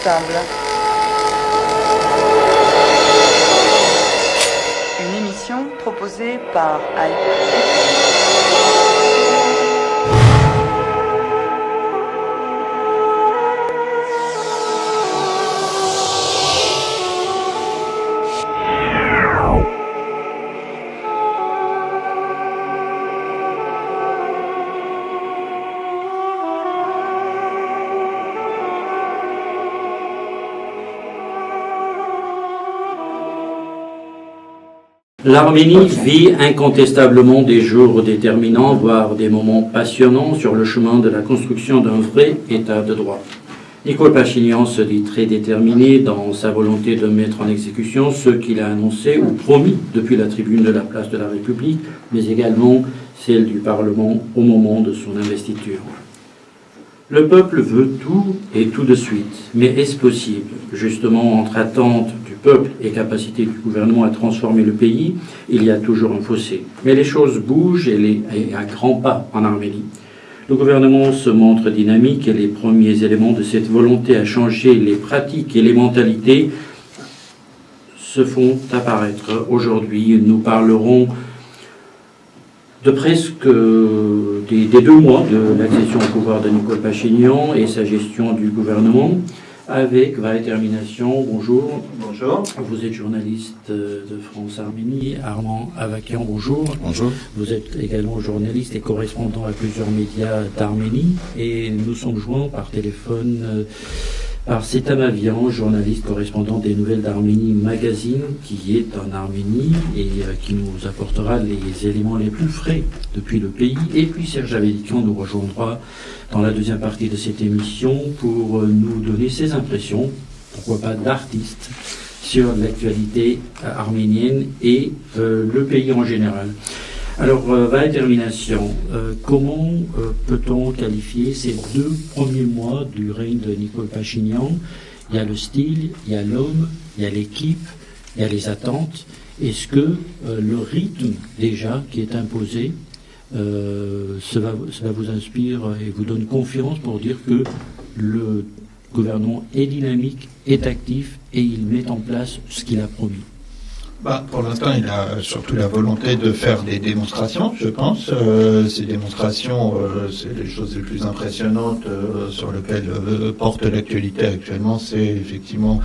incontestable. Une émission proposée par Anne. L'Arménie vit incontestablement des jours déterminants, voire des moments passionnants sur le chemin de la construction d'un vrai État de droit. Nicole Pachinian se dit très déterminé dans sa volonté de mettre en exécution ce qu'il a annoncé ou promis depuis la tribune de la place de la République, mais également celle du Parlement au moment de son investiture. Le peuple veut tout et tout de suite, mais est-ce possible? Justement, entre attente du peuple et capacité du gouvernement à transformer le pays, il y a toujours un fossé. Mais les choses bougent et à grands pas en Arménie. Le gouvernement se montre dynamique et les premiers éléments de cette volonté à changer les pratiques et les mentalités se font apparaître. Aujourd'hui, nous parlerons de presque des 2 mois de l'accession au pouvoir de Nicole Pachinian et sa gestion du gouvernement avec Vahe Termination. Bonjour. Bonjour. Vous êtes journaliste de France Arménie. Armand Avakian, bonjour. Bonjour. Vous êtes également journaliste et correspondant à plusieurs médias d'Arménie et nous sommes joints par téléphone par Setam Avian, journaliste correspondant des Nouvelles d'Arménie Magazine, qui est en Arménie et qui nous apportera les éléments les plus frais depuis le pays. Et puis Serge Avedikian nous rejoindra dans la deuxième partie de cette émission pour nous donner ses impressions, pourquoi pas d'artiste, sur l'actualité arménienne et le pays en général. Alors, Vahe Termination, comment peut-on qualifier ces 2 premiers mois du règne de Nicole Pachinian? Il y a le style, il y a l'homme, il y a l'équipe, il y a les attentes. Est-ce que le rythme déjà qui est imposé, cela vous inspire et vous donne confiance pour dire que le gouvernement est dynamique, est actif et il met en place ce qu'il a promis? Pour l'instant, il a surtout la volonté de faire des démonstrations, je pense. Ces démonstrations, c'est les choses les plus impressionnantes sur lesquelles porte l'actualité actuellement. C'est effectivement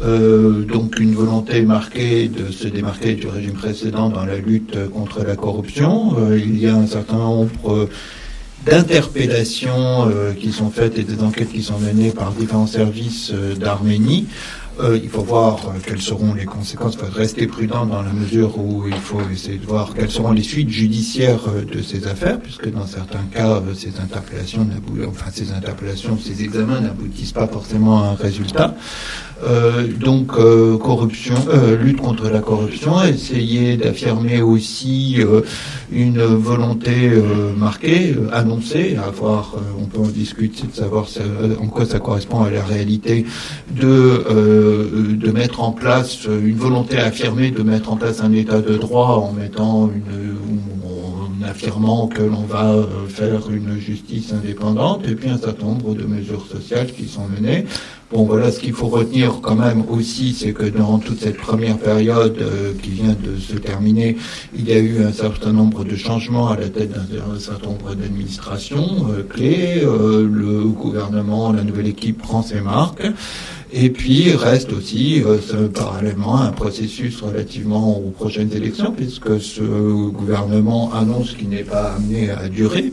donc une volonté marquée de se démarquer du régime précédent dans la lutte contre la corruption. Il y a un certain nombre d'interpellations qui sont faites et des enquêtes qui sont menées par différents services d'Arménie. Il faut voir quelles seront les conséquences. Il faut rester prudent dans la mesure où il faut essayer de voir quelles seront les suites judiciaires de ces affaires, puisque dans certains cas, ces examens n'aboutissent pas forcément à un résultat. Donc corruption, lutte contre la corruption, essayer d'affirmer aussi une volonté marquée, annoncée, on peut en discuter de savoir en quoi ça correspond à la réalité, de mettre en place une volonté affirmée de mettre en place un état de droit en affirmant que l'on va faire une justice indépendante, et puis un certain nombre de mesures sociales qui sont menées. Bon, voilà, ce qu'il faut retenir quand même aussi, c'est que dans toute cette première période qui vient de se terminer, il y a eu un certain nombre de changements à la tête d'un certain nombre d'administrations clés. Le gouvernement, la nouvelle équipe prend ses marques. Et puis reste aussi parallèlement un processus relativement aux prochaines élections, puisque ce gouvernement annonce qu'il n'est pas amené à durer,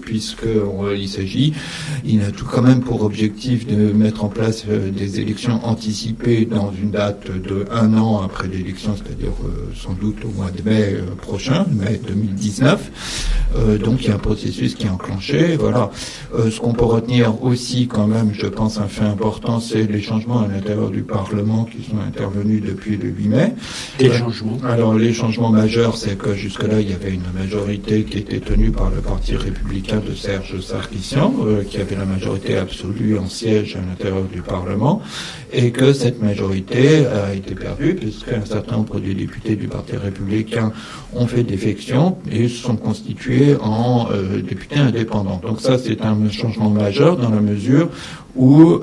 il a tout quand même pour objectif de mettre en place des élections anticipées dans une date de 1 an après l'élection, c'est-à-dire sans doute au mois de mai prochain, mai 2019. Donc il y a un processus qui est enclenché. Voilà. Ce qu'on peut retenir aussi quand même, je pense, un fait important, c'est les changements à l'intérieur du Parlement qui sont intervenus depuis le 8 mai. Les changements. Alors les changements majeurs, c'est que jusque-là, il y avait une majorité qui était tenue par le Parti républicain de Serge Sarkissian, qui avait la majorité absolue en siège à l'intérieur du Parlement, et que cette majorité a été perdue puisqu'un certain nombre de députés du Parti républicain ont fait défection et se sont constitués en députés indépendants. Donc ça, c'est un changement majeur dans la mesure où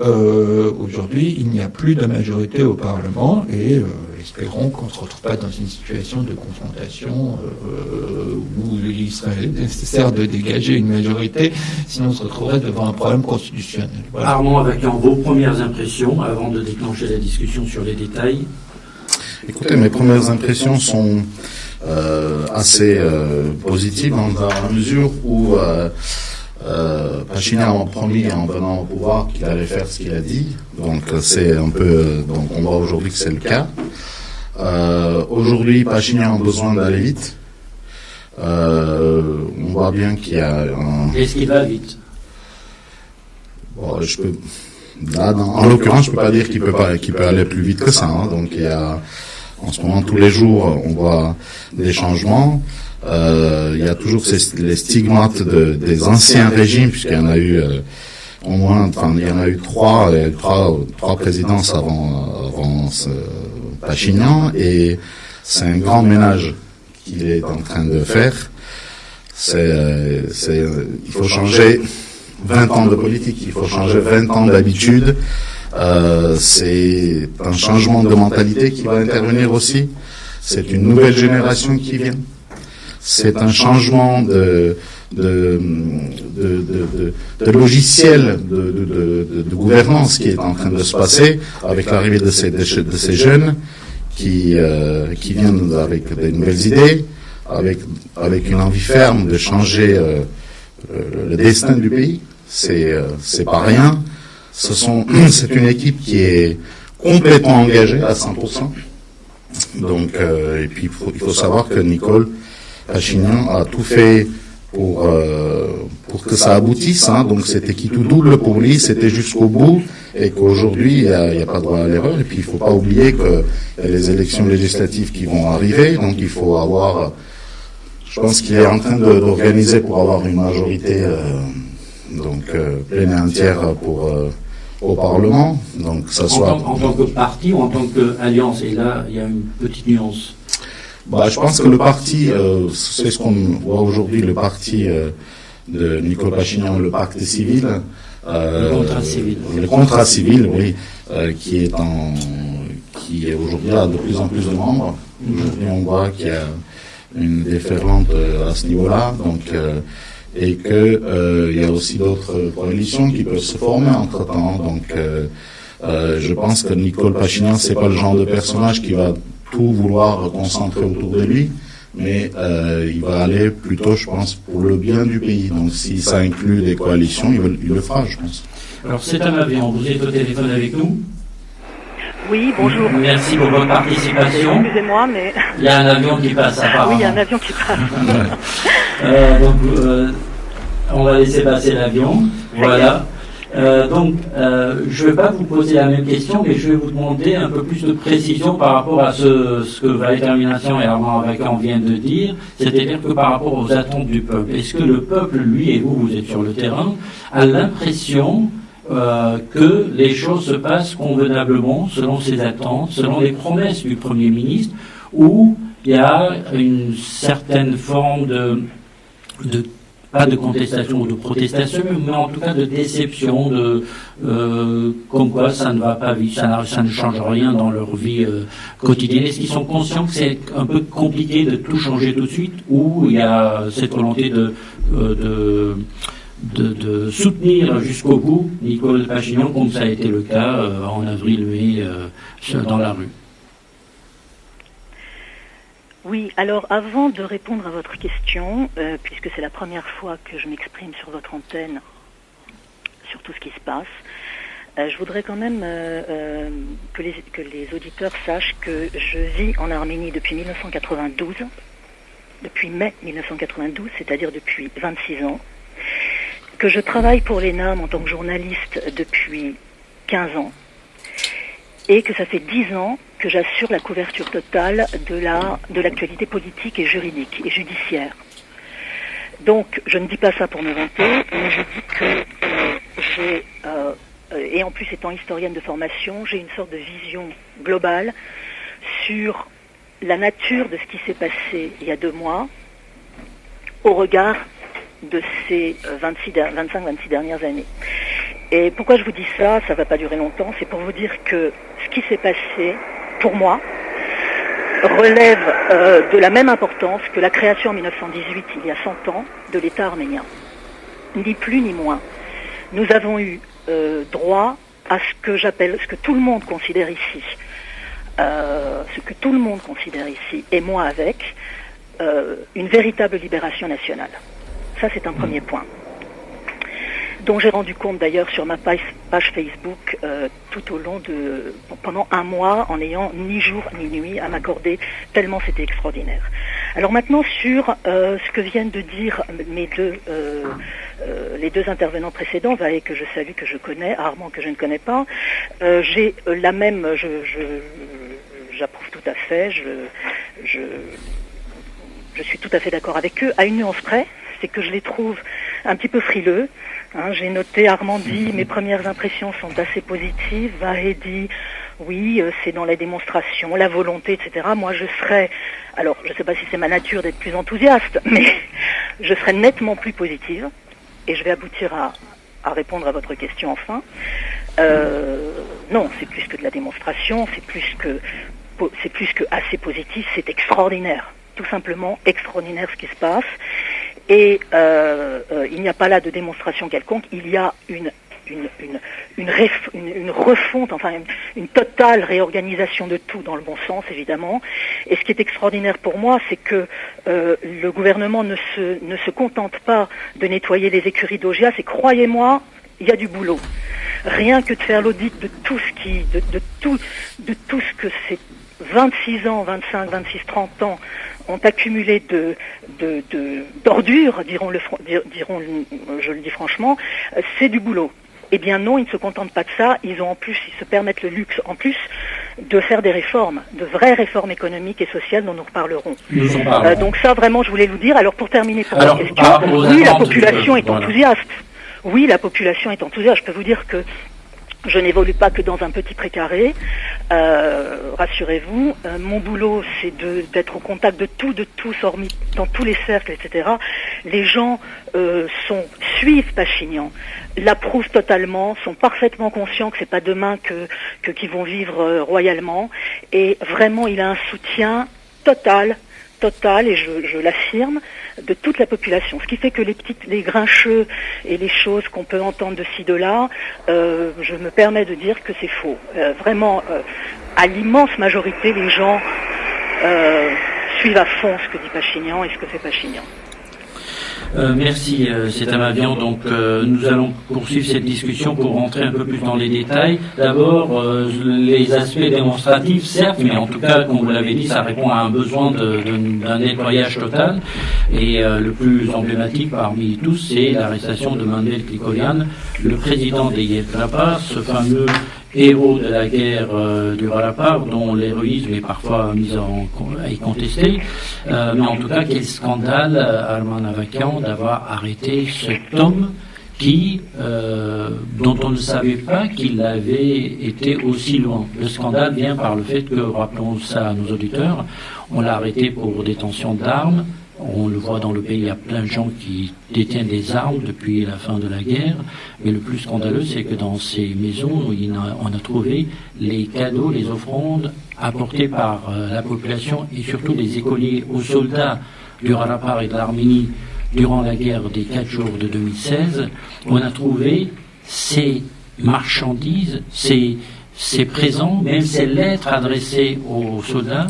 aujourd'hui il n'y a plus de majorité au Parlement et espérons qu'on ne se retrouve pas dans une situation de confrontation où il serait nécessaire de dégager une majorité, sinon on se retrouverait devant un problème constitutionnel. Voilà. Armand Avakian, vos premières impressions avant de déclencher la discussion sur les détails? Écoutez, mes premières impressions sont assez positives dans la mesure où Pachinian a promis en venant au pouvoir qu'il allait faire ce qu'il a dit. Donc c'est un peu, donc on voit aujourd'hui que c'est le cas. Aujourd'hui, Pachinian a besoin d'aller vite. On voit bien qu'il y a un... Est-ce qu'il va vite? Bon, là, en l'occurrence, je peux pas dire qu'il peut aller plus vite que ça. Hein. Donc il y a, en ce moment, tous les jours, on voit des changements. Il y a toujours les stigmates des anciens régimes, puisqu'il y en a eu au moins, il y en a eu trois présidences avant Pachinian, et c'est un grand ménage qu'il est en train de faire. Il faut changer 20 ans de politique, il faut changer 20 ans d'habitude. C'est un changement de mentalité qui va intervenir aussi. C'est une nouvelle génération qui vient. C'est un changement de logiciel de gouvernance qui est en train de se passer avec l'arrivée de ces jeunes qui viennent avec des nouvelles idées, avec une envie ferme de changer le destin du pays. C'est pas rien. C'est une équipe qui est complètement engagée à 100%. Donc, et puis il faut savoir que Nicole Pachinian a tout fait pour que ça aboutisse. Hein. Donc c'était qui tout double pour lui, c'était jusqu'au bout, et qu'aujourd'hui il y a pas droit à l'erreur. Et puis il faut pas oublier que y a les élections législatives qui vont arriver, donc il faut avoir. Je pense qu'il est en train d'organiser pour avoir une majorité pleine et entière au Parlement. Donc ça soit en tant que parti ou en tant qu'alliance. Et là il y a une petite nuance. Je pense que le parti, c'est ce qu'on voit aujourd'hui, le parti de Nicole Pachinian, le pacte civil. Le contrat civil. Le contrat civil, oui, qui est aujourd'hui là de plus en plus de membres. Aujourd'hui, on voit qu'il y a une déferlante à ce niveau-là, donc et que il y a aussi d'autres coalitions qui peuvent se former entre-temps. Donc, je pense que Nicole Pachinian, c'est pas le genre de personnage qui va tout vouloir concentrer autour de lui, mais il va aller plutôt, je pense, pour le bien du pays. Donc si ça inclut des coalitions, il le fera, je pense. Alors c'est un avion, vous êtes au téléphone avec nous? Oui, bonjour. Merci pour votre participation. Excusez-moi, mais... Il y a un avion qui passe, apparemment. Oui, il y a un avion qui passe. On va laisser passer l'avion. Voilà. Je ne vais pas vous poser la même question, mais je vais vous demander un peu plus de précision par rapport à ce que Valérie Termination et Armand Avakian viennent de dire, c'est-à-dire que par rapport aux attentes du peuple. Est-ce que le peuple, lui et vous êtes sur le terrain, a l'impression que les choses se passent convenablement, selon ses attentes, selon les promesses du Premier ministre, ou il y a une certaine forme pas de contestation ou de protestation, mais en tout cas de déception, comme quoi ça ne va pas vite, ça ne change rien dans leur vie quotidienne. Est-ce qu'ils sont conscients que c'est un peu compliqué de tout changer tout de suite, ou il y a cette volonté de soutenir jusqu'au bout Nicole Pachinian, comme ça a été le cas en avril-mai dans la rue? Oui, alors avant de répondre à votre question, puisque c'est la première fois que je m'exprime sur votre antenne sur tout ce qui se passe, je voudrais quand même que les auditeurs sachent que je vis en Arménie depuis 1992, depuis mai 1992, c'est-à-dire depuis 26 ans, que je travaille pour l'ENAM en tant que journaliste depuis 15 ans, et que ça fait 10 ans que j'assure la couverture totale de l'actualité politique et juridique et judiciaire. Donc, je ne dis pas ça pour me vanter, mais je dis que et en plus étant historienne de formation, j'ai une sorte de vision globale sur la nature de ce qui s'est passé il y a 2 mois au regard de ces 25-26 dernières années. Et pourquoi je vous dis ça, ça ne va pas durer longtemps, c'est pour vous dire que ce qui s'est passé, pour moi, relève de la même importance que la création en 1918, il y a 100 ans, de l'État arménien. Ni plus ni moins. Nous avons eu droit à ce que tout le monde considère ici, et moi avec, une véritable libération nationale. Ça, c'est un premier point, dont j'ai rendu compte d'ailleurs sur ma page Facebook tout au long pendant un mois, en n'ayant ni jour ni nuit à m'accorder, tellement c'était extraordinaire. Alors maintenant sur ce que viennent de dire les deux intervenants précédents, Vaé que je salue, que je connais, Armand que je ne connais pas, j'ai la même, j'approuve tout à fait, je suis tout à fait d'accord avec eux, à une nuance près, c'est que je les trouve un petit peu frileux. J'ai noté, Armand dit, mes premières impressions sont assez positives. Vaé dit, oui, c'est dans la démonstration, la volonté, etc. Moi, je serais, alors, je ne sais pas si c'est ma nature d'être plus enthousiaste, mais je serais nettement plus positive. Et je vais aboutir à répondre à votre question enfin. Non, c'est plus que de la démonstration, c'est plus que assez positif, c'est extraordinaire. Tout simplement extraordinaire ce qui se passe. Et il n'y a pas là de démonstration quelconque, il y a une refonte, enfin une totale réorganisation de tout dans le bon sens évidemment. Et ce qui est extraordinaire pour moi, c'est que le gouvernement ne se contente pas de nettoyer les écuries d'Augias, et croyez-moi, il y a du boulot. Rien que de faire l'audit de tout ce que ces 26 ans, 25, 26, 30 ans ont accumulé d'ordures, dirons, je le dis franchement, c'est du boulot. Eh bien non, ils ne se contentent pas de ça, ils se permettent le luxe en plus de faire des réformes, de vraies réformes économiques et sociales dont nous reparlerons. Donc ça vraiment je voulais vous dire. Alors pour terminer pour la question, oui, la population est enthousiaste. Oui, la population est enthousiaste. Je peux vous dire que je n'évolue pas que dans un petit précaré, rassurez-vous. Mon boulot, c'est d'être au contact de tous, hormis dans tous les cercles, etc. Les gens suivent Pachinian, l'approuvent totalement, sont parfaitement conscients que c'est pas demain qu'ils vont vivre royalement. Et vraiment, il a un soutien total, et je l'affirme, de toute la population. Ce qui fait que les grincheux et les choses qu'on peut entendre de ci, de là, je me permets de dire que c'est faux. Vraiment, à l'immense majorité, les gens suivent à fond ce que dit Pachinian et ce que fait Pachinian. Merci, c'est Amavian. Donc, nous allons poursuivre cette discussion pour rentrer un peu plus dans les détails. D'abord, les aspects démonstratifs, certes, mais en tout cas, comme vous l'avez dit, ça répond à un besoin d'un nettoyage total. Et le plus emblématique parmi tous, c'est l'arrestation de Mandel Grigorian, le président des Yevlapa, ce fameux héros de la guerre du Ralapar, dont l'héroïsme est parfois contesté. Mais en tout cas, quel scandale, Arman Avakian, d'avoir arrêté cet homme dont on ne savait pas qu'il avait été aussi loin. Le scandale vient par le fait que, rappelons ça à nos auditeurs, on l'a arrêté pour détention d'armes. On le voit dans le pays, il y a plein de gens qui détiennent des armes depuis la fin de la guerre. Mais le plus scandaleux, c'est que dans ces maisons, on a trouvé les cadeaux, les offrandes apportées par la population et surtout les écoliers aux soldats du Ralapar et de l'Arménie durant la guerre des 4 jours de 2016. On a trouvé ces marchandises, ces présents, même ces lettres adressées aux soldats,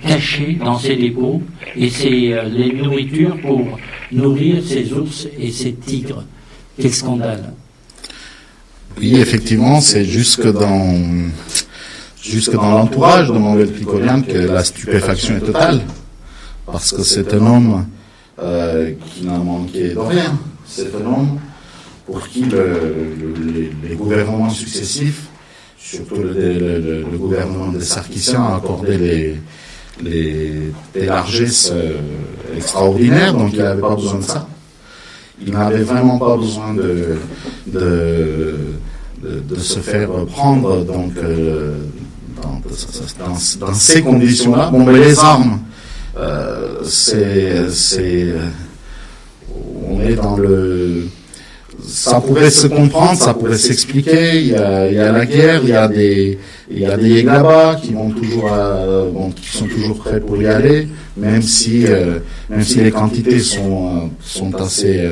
cachés dans ces dépôts, et c'est les nourritures pour nourrir ces ours et ces tigres. Quel scandale! Oui, effectivement, c'est jusque dans l'entourage de Mandel Grigorian que la stupéfaction est totale, parce que c'est un homme qui n'a manqué de rien. C'est un homme pour qui les gouvernements successifs, surtout le gouvernement des Sarkissiens, a accordé des largesses extraordinaires, donc il n'avait pas besoin de ça. Il n'avait vraiment pas besoin de se faire prendre donc dans ces conditions-là. Bon, mais les armes, on est dans ça pourrait se comprendre, ça pourrait s'expliquer. Il y a la guerre, il y a des Yeglaba qui vont toujours, qui sont toujours prêts pour y aller, même si les quantités sont assez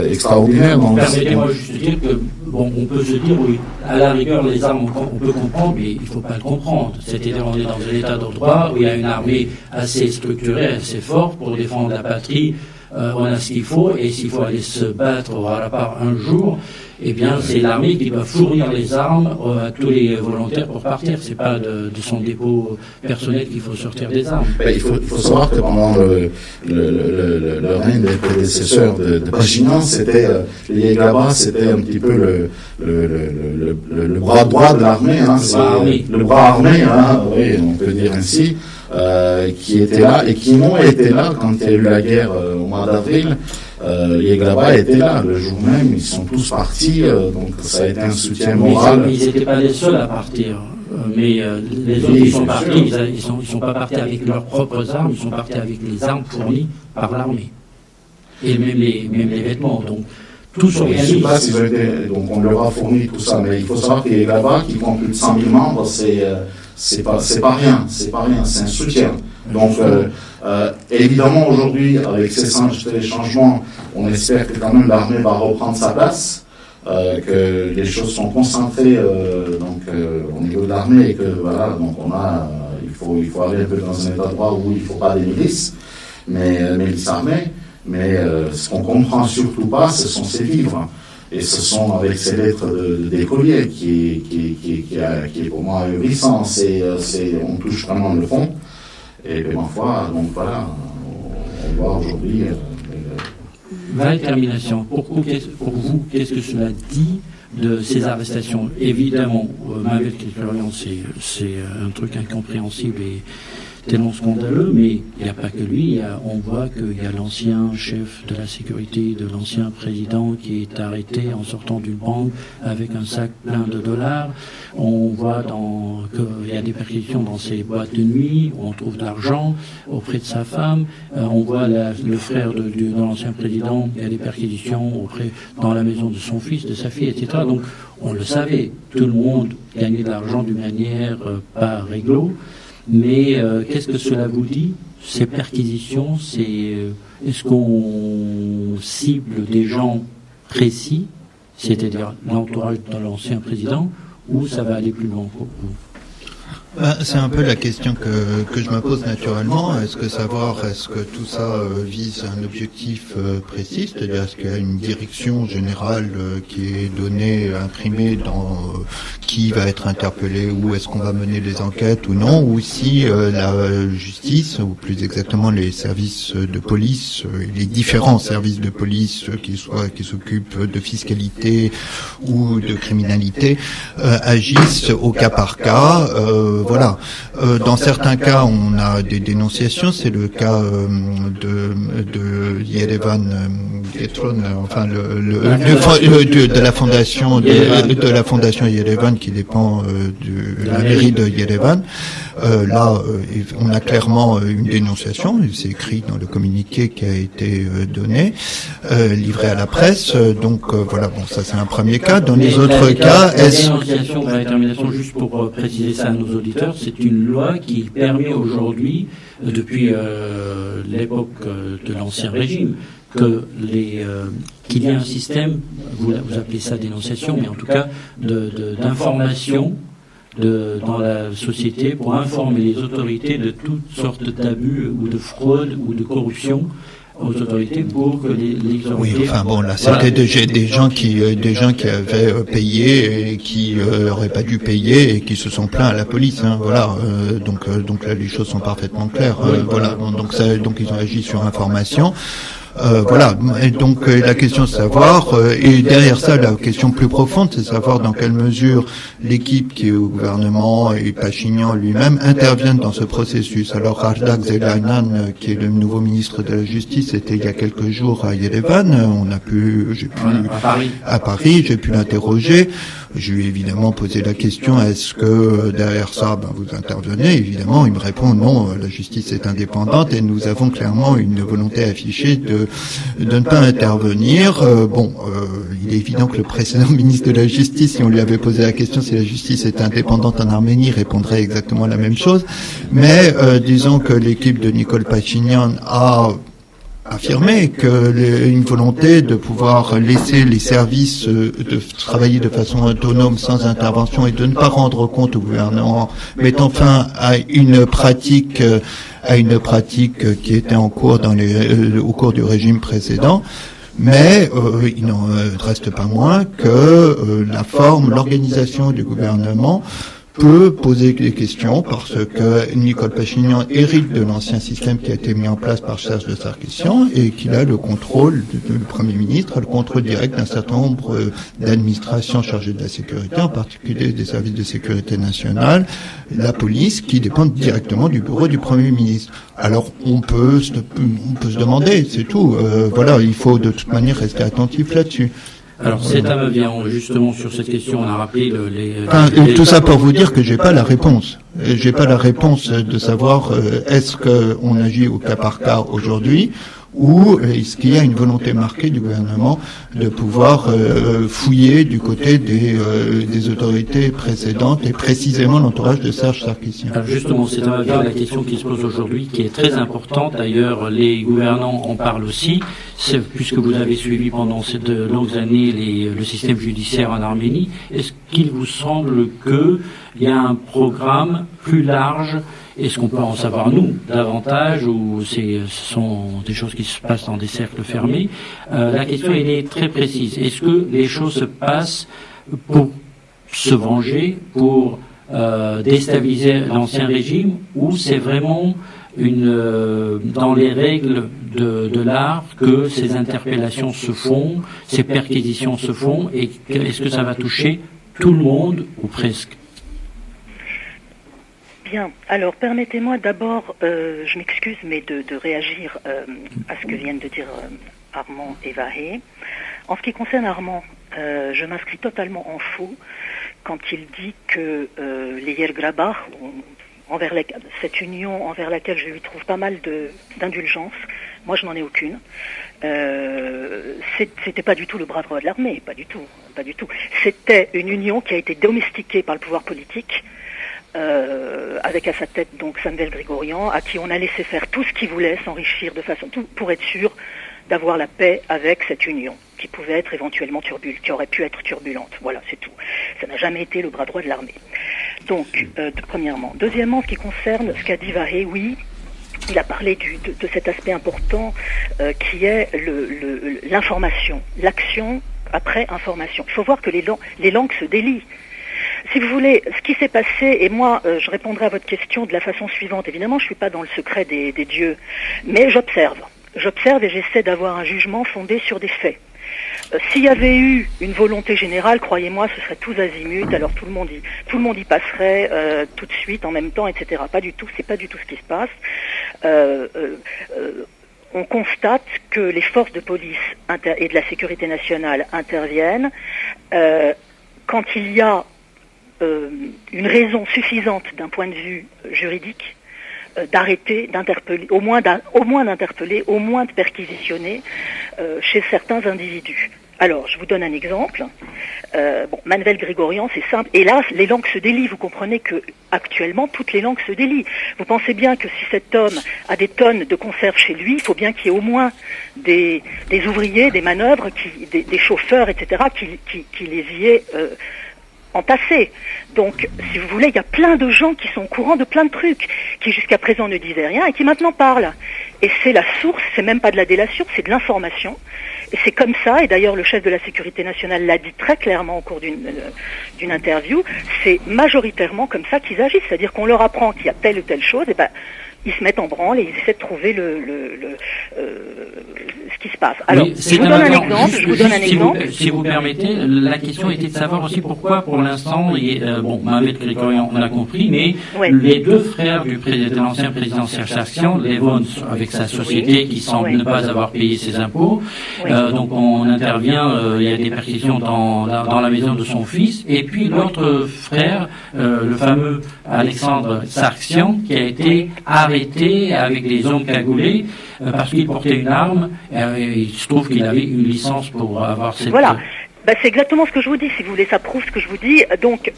extraordinaires. Permettez-moi juste de dire que, on peut se dire, oui, à la rigueur, les armes, on peut comprendre, mais il ne faut pas le comprendre. C'est-à-dire, on est dans un état de droit où il y a une armée assez structurée, assez forte pour défendre la patrie. On a ce qu'il faut, et s'il faut aller se battre au Ralapar un jour, eh bien, c'est l'armée qui doit fournir les armes à tous les volontaires pour partir. C'est pas de son dépôt personnel qu'il faut sortir des armes. Il faut savoir que pendant le règne des prédécesseurs de Pachinian, c'était les Yeglaba, c'était un petit peu le bras droit de l'armée, le bras armé, oui, on peut dire ainsi. Qui étaient là et qui ont été là quand il y a eu la guerre au mois d'avril. Les Yeglaba étaient là le jour même, ils sont tous partis, donc ça a été un soutien moral. Ils n'étaient pas les seuls à partir, mais les autres qui sont partis, ils sont pas partis avec leurs propres armes, ils sont partis avec les armes fournies par l'armée et même les vêtements. Donc tout s'organise. Je ne sais pas s'ils ont été, donc on leur a fourni tout ça, mais il faut savoir que les Yeglaba, qui comptent plus de 100 000 membres, c'est pas rien, c'est un soutien. Donc, évidemment, aujourd'hui, avec ces changements, on espère que quand même l'armée va reprendre sa place, que les choses sont concentrées au niveau de l'armée et que voilà, donc il faut aller un peu dans un état de droit où il ne faut pas des milices, mais milices armées. Mais ce qu'on comprend surtout pas, ce sont ces livres. Et ce sont avec ces lettres d'écolier qui est pour moi ahurissant. On touche vraiment le fond. Et ma foi, donc voilà, on voit aujourd'hui. Termination. Pour vous, qu'est-ce que cela dit de ces arrestations? Évidemment, Manuel Crisperian, c'est un truc incompréhensible et tellement scandaleux, mais il n'y a pas que lui. On voit qu'il y a l'ancien chef de la sécurité de l'ancien président qui est arrêté en sortant d'une banque avec un sac plein de dollars. On voit qu'il y a des perquisitions dans ses boîtes de nuit, où on trouve de l'argent auprès de sa femme. On voit le frère de l'ancien président, il y a des perquisitions dans la maison de son fils, de sa fille, etc. Donc on le savait, tout le monde gagnait de l'argent d'une manière pas réglo. Mais qu'est-ce que cela vous dit, ces perquisitions? Est-ce qu'on cible des gens précis, c'est-à-dire l'entourage de l'ancien président, ou ça va aller plus loin pour vous? C'est un peu la question que je me pose naturellement. Est-ce que tout ça vise un objectif précis, c'est-à-dire est-ce qu'il y a une direction générale qui est donnée, imprimée dans qui va être interpellé, où est-ce qu'on va mener les enquêtes ou non, ou si la justice, ou plus exactement les services de police, les différents services de police qui s'occupent de fiscalité ou de criminalité, agissent au cas par cas. Voilà. Dans certains cas, on a des dénonciations. C'est le cas de Yerevan Getron, enfin de la fondation Yerevan qui dépend de la mairie de Yerevan. Là, on a clairement une dénonciation. C'est écrit dans le communiqué qui a été donné, livré à la presse. Donc voilà. Bon, ça c'est un premier cas. Dans les autres cas, la dénonciation, la détermination, juste pour préciser ça à nos auditeurs, c'est une loi qui permet aujourd'hui, depuis l'époque de l'Ancien Régime, qu'il y ait un système, vous appelez ça dénonciation, mais en tout cas d'information dans la société pour informer les autorités de toutes sortes d'abus ou de fraude ou de corruption aux autorités pour que les autorités... Oui, enfin bon, là, c'était des gens qui avaient payé et qui n'auraient pas dû payer et qui se sont plaints à la police, hein, voilà. Donc là, les choses sont parfaitement claires. Voilà. Donc ils ont agi sur information. Voilà. Et donc la question c'est de savoir, et derrière ça la question plus profonde, c'est de savoir dans quelle mesure l'équipe qui est au gouvernement et Pachinian lui-même interviennent dans ce processus. Alors Ardak Zelainan, qui est le nouveau ministre de la Justice, était il y a quelques jours à Yerevan. À Paris, j'ai pu l'interroger. Je lui ai évidemment posé la question, est-ce que derrière ça, vous intervenez? Évidemment, il me répond non, la justice est indépendante et nous avons clairement une volonté affichée de ne pas intervenir. Il est évident que le précédent ministre de la Justice, si on lui avait posé la question si la justice est indépendante en Arménie, répondrait exactement la même chose. Mais disons que l'équipe de Nicole Pachinian a affirmé une volonté de pouvoir laisser les services de travailler de façon autonome sans intervention et de ne pas rendre compte au gouvernement, mettant fin à une pratique qui était en cours au cours du régime précédent. Mais il n'en reste pas moins que l'organisation du gouvernement peut poser des questions parce que Nicole Pachinian hérite de l'ancien système qui a été mis en place par Serge de Sarkissian et qu'il a le contrôle du Premier ministre, le contrôle direct d'un certain nombre d'administrations chargées de la sécurité, en particulier des services de sécurité nationale, la police, qui dépendent directement du bureau du Premier ministre. Alors on peut se demander, c'est tout. Il faut de toute manière rester attentif là-dessus. Alors, CETA vient justement sur cette question, on a rappelé tout ça pour vous dire que j'ai pas la réponse. J'ai pas la réponse de savoir est-ce qu'on agit au cas par cas aujourd'hui ou est-ce qu'il y a une volonté marquée du gouvernement de pouvoir fouiller du côté des autorités précédentes et précisément l'entourage de Serge Sarkissian. Alors justement, c'est la question qui se pose aujourd'hui, qui est très importante. D'ailleurs, les gouvernants en parlent aussi, puisque vous avez suivi pendant ces longues années le système judiciaire en Arménie. Est-ce qu'il vous semble qu'il y a un programme plus large? Est-ce qu'on peut en savoir, nous, davantage, ou ce sont des choses qui se passent dans des cercles fermés? La question, elle est très précise. Est-ce que les choses se passent pour se venger, pour déstabiliser l'ancien régime, ou c'est vraiment dans les règles de l'art que ces interpellations se font, ces perquisitions se font, et est-ce que ça va toucher tout le monde, ou presque? Bien, alors permettez-moi d'abord, je m'excuse, mais de réagir à ce que viennent de dire Armand et Vahé. En ce qui concerne Armand, je m'inscris totalement en faux quand il dit que les Yergrabah, cette union envers laquelle je lui trouve pas mal d'indulgence, moi je n'en ai aucune. C'était pas du tout le bras droit de l'armée, pas du tout. C'était une union qui a été domestiquée par le pouvoir politique, avec à sa tête donc Samvel Grigorian, à qui on a laissé faire tout ce qu'il voulait, s'enrichir de façon pour être sûr d'avoir la paix avec cette union, qui pouvait être éventuellement qui aurait pu être turbulente. Voilà, c'est tout. Ça n'a jamais été le bras droit de l'armée. Donc, premièrement. Deuxièmement, ce qui concerne ce qu'a dit Vahé, oui, il a parlé de cet aspect important qui est l'information, l'action après information. Il faut voir que les langues se délient. Si vous voulez, ce qui s'est passé, et moi je répondrai à votre question de la façon suivante. Évidemment, je ne suis pas dans le secret des dieux, mais j'observe et j'essaie d'avoir un jugement fondé sur des faits. S'il y avait eu une volonté générale, croyez-moi, ce serait tous azimuts, alors tout le monde y passerait tout de suite, en même temps, etc. Pas du tout, c'est pas du tout ce qui se passe. On constate que les forces de police et de la sécurité nationale interviennent quand il y a une raison suffisante d'un point de vue juridique d'arrêter, d'interpeller, au moins d'interpeller, au moins de perquisitionner chez certains individus. Alors, je vous donne un exemple. Manuel Grigorian, c'est simple. Hélas, les langues se délient. Vous comprenez que actuellement, toutes les langues se délient. Vous pensez bien que si cet homme a des tonnes de conserves chez lui, il faut bien qu'il y ait au moins des ouvriers, des manœuvres, des chauffeurs, etc., qui les y aient entassés. Donc, si vous voulez, il y a plein de gens qui sont au courant de plein de trucs, qui jusqu'à présent ne disaient rien et qui maintenant parlent. Et c'est la source, c'est même pas de la délation, c'est de l'information. Et c'est comme ça, et d'ailleurs le chef de la sécurité nationale l'a dit très clairement au cours d'une interview, c'est majoritairement comme ça qu'ils agissent, c'est-à-dire qu'on leur apprend qu'il y a telle ou telle chose, et ils se mettent en branle et ils essaient de trouver ce qui se passe. Alors, oui, je vous donne un exemple. Si vous permettez, la question était de savoir aussi pourquoi, pour l'instant, Mohamed Grigorian, on a compris, mais les deux frères de l'ancien président Serge Sarkissian, Levon, avec sa société qui semble ne pas avoir payé ses impôts, donc on intervient, il y a des perquisitions dans la maison de son fils, et puis l'autre frère, le fameux Alexandre Sarkissian, qui a été arrêté avec des hommes cagoulés parce qu'il portait une arme et il se trouve qu'il avait une licence pour avoir cette... Voilà. C'est exactement ce que je vous dis, si vous voulez, ça prouve ce que je vous dis. Donc,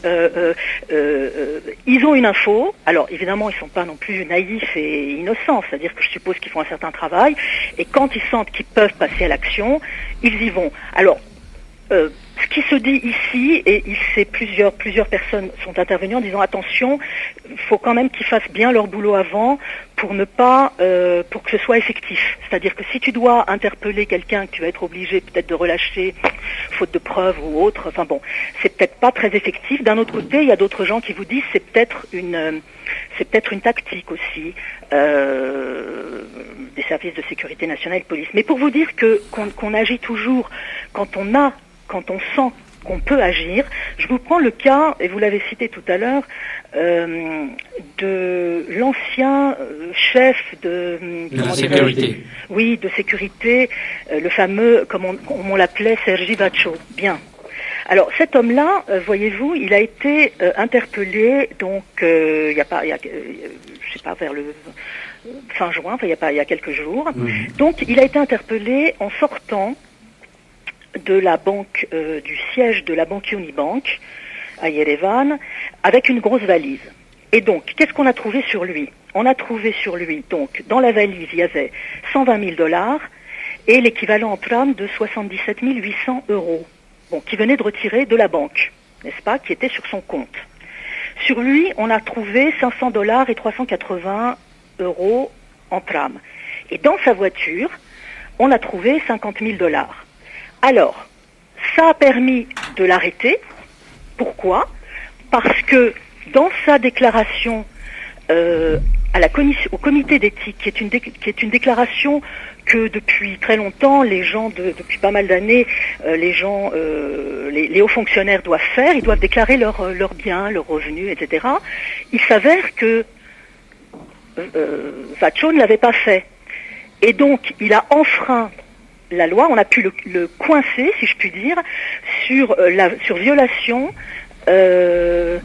ils ont une info. Alors, évidemment, ils sont pas non plus naïfs et innocents, c'est-à-dire que je suppose qu'ils font un certain travail. Et quand ils sentent qu'ils peuvent passer à l'action, ils y vont. Alors, ce qui se dit ici, et plusieurs personnes sont intervenues en disant attention, il faut quand même qu'ils fassent bien leur boulot avant pour ne pas, pour que ce soit effectif. C'est-à-dire que si tu dois interpeller quelqu'un que tu vas être obligé peut-être de relâcher, faute de preuves ou autre, enfin bon, c'est peut-être pas très effectif. D'un autre côté, il y a d'autres gens qui vous disent c'est peut-être une tactique aussi des services de sécurité nationale et de police. Mais pour vous dire qu'on agit toujours quand on sent qu'on peut agir. Je vous prends le cas, et vous l'avez cité tout à l'heure, de l'ancien chef de la sécurité. Oui, de sécurité, le fameux, comme on l'appelait, Sergi Vacho. Bien. Alors cet homme-là, voyez-vous, il a été interpellé, donc je sais pas, vers le fin juin, enfin il y a quelques jours. Donc il a été interpellé en sortant de la banque, du siège de la banque Unibank à Yerevan, avec une grosse valise. Et donc, qu'est-ce qu'on a trouvé sur lui? On a trouvé sur lui, donc, dans la valise, il y avait $120 000 et l'équivalent en tram de 77 800 €, qui venait de retirer de la banque, n'est-ce pas, qui était sur son compte. Sur lui, on a trouvé $500 et 380 € en tram. Et dans sa voiture, on a trouvé $50 000. Alors, ça a permis de l'arrêter. Pourquoi? Parce que dans sa déclaration au comité d'éthique, qui est une déclaration que depuis très longtemps, depuis pas mal d'années, les hauts fonctionnaires doivent faire, ils doivent déclarer leurs biens, leurs revenus, etc. Il s'avère que Vacho ne l'avait pas fait. Et donc, il a enfreint la loi, on a pu le coincer, si je puis dire, sur violation de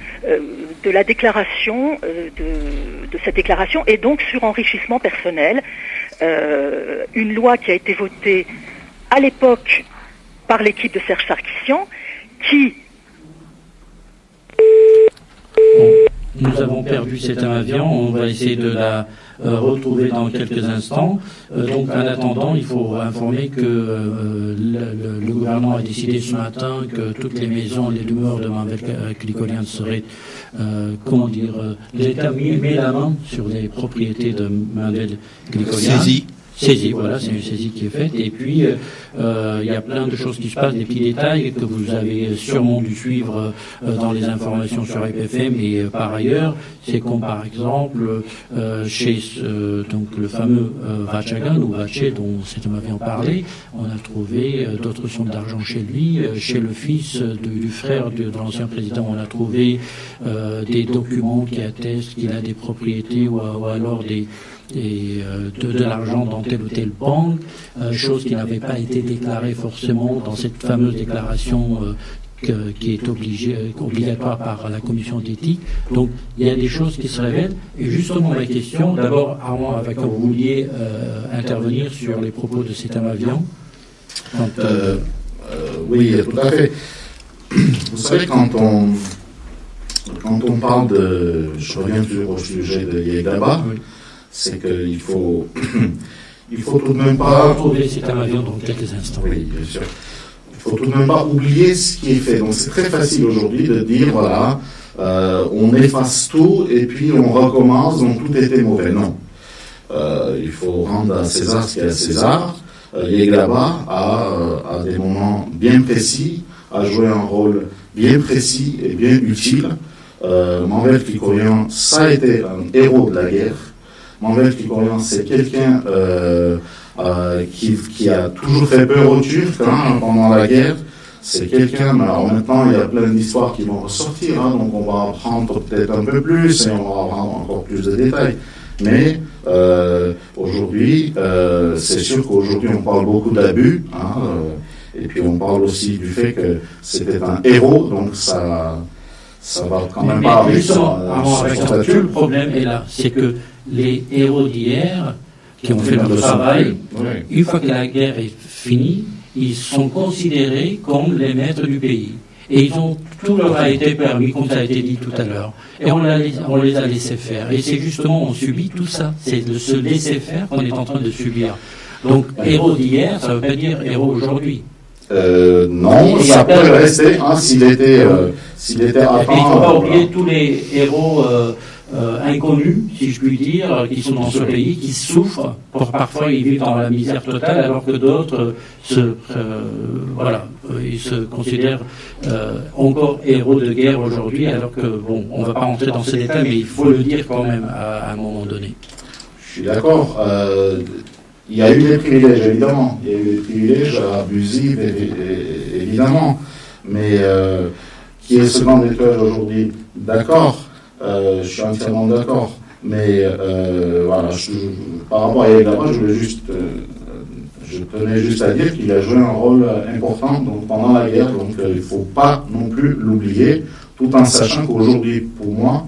la déclaration, de cette déclaration, et donc sur enrichissement personnel. Une loi qui a été votée à l'époque par l'équipe de Serge Sarkissian, qui... Nous avons perdu cet avion, on va essayer de la retrouver dans quelques instants. Donc en attendant, il faut informer que le gouvernement a décidé ce matin que toutes les maisons, les demeures de Mohamed Grigorian seraient, l'État met la main sur les propriétés de Mohamed Grigorian. Saisie, voilà, c'est une saisie qui est faite. Et puis, il y a plein de choses qui se passent, des petits détails que vous avez sûrement dû suivre dans les informations sur IPFM et par ailleurs. C'est comme par exemple chez donc le fameux Vachagan ou Vaché dont cet homme avait en parlé, on a trouvé d'autres sommes d'argent chez lui. Chez le fils du frère de l'ancien président, on a trouvé des documents qui attestent qu'il a des propriétés ou alors de l'argent dans telle ou telle banque, chose qui n'avait pas été déclarée forcément dans cette fameuse déclaration qui est obligatoire par la commission d'éthique. Donc il y a des choses qui se révèlent. Et justement ma question, d'abord Armand, avec vous vouliez intervenir sur les propos de cet Amavian. Oui, tout à fait. Vous savez, quand on parle de... Je reviens toujours au sujet de Yeglaba, oui. C'est qu'il faut tout de même pas... On va retrouver cet avion dans quelques instants. Oui, bien sûr. Il faut tout de même pas oublier ce qui est fait. Donc c'est très facile aujourd'hui de dire, voilà, on efface tout et puis on recommence, donc tout était mauvais. Non. Il faut rendre à César ce qu'il y a à César. Yeglaba à des moments bien précis, a joué un rôle bien précis et bien utile. Mohamed Grigorian, ça a été un héros de la guerre. Manuel Grigorian, c'est quelqu'un qui a toujours fait peur aux Turcs pendant la guerre. C'est quelqu'un, alors maintenant il y a plein d'histoires qui vont ressortir, donc on va apprendre peut-être un peu plus et on va avoir encore plus de détails. Mais aujourd'hui, c'est sûr qu'aujourd'hui on parle beaucoup d'abus, et puis on parle aussi du fait que c'était un héros, donc ça va quand même pas avec son statut. Le problème est là, c'est que les héros d'hier, qui ont fait leur travail, une fois que la guerre est finie, ils sont considérés comme les maîtres du pays. Et tout leur a été permis, comme ça a été dit tout à l'heure. Et on les a laissés faire. Et c'est justement, on subit tout ça. C'est de se laisser faire qu'on est en train de subir. Donc, héros d'hier, ça ne veut pas dire héros aujourd'hui. Non, ça peut rester, s'il était à temps. Il ne faut pas oublier tous les héros inconnus, si je puis dire, qui sont dans ce pays, qui souffrent. Parfois, ils vivent dans la misère totale, alors que d'autres ils se considèrent encore héros de guerre aujourd'hui, alors que, bon, on ne va pas rentrer dans ces détails, mais il faut le dire quand même à un moment donné. Je suis d'accord. Il y a eu des privilèges, évidemment. Il y a eu des privilèges abusifs, évidemment. Mais qui est ce grand école aujourd'hui? D'accord. Je suis entièrement d'accord. Mais voilà, par rapport à Eric Lapointe, je tenais juste à dire qu'il a joué un rôle important pendant la guerre. Donc il ne faut pas non plus l'oublier, tout en sachant qu'aujourd'hui, pour moi,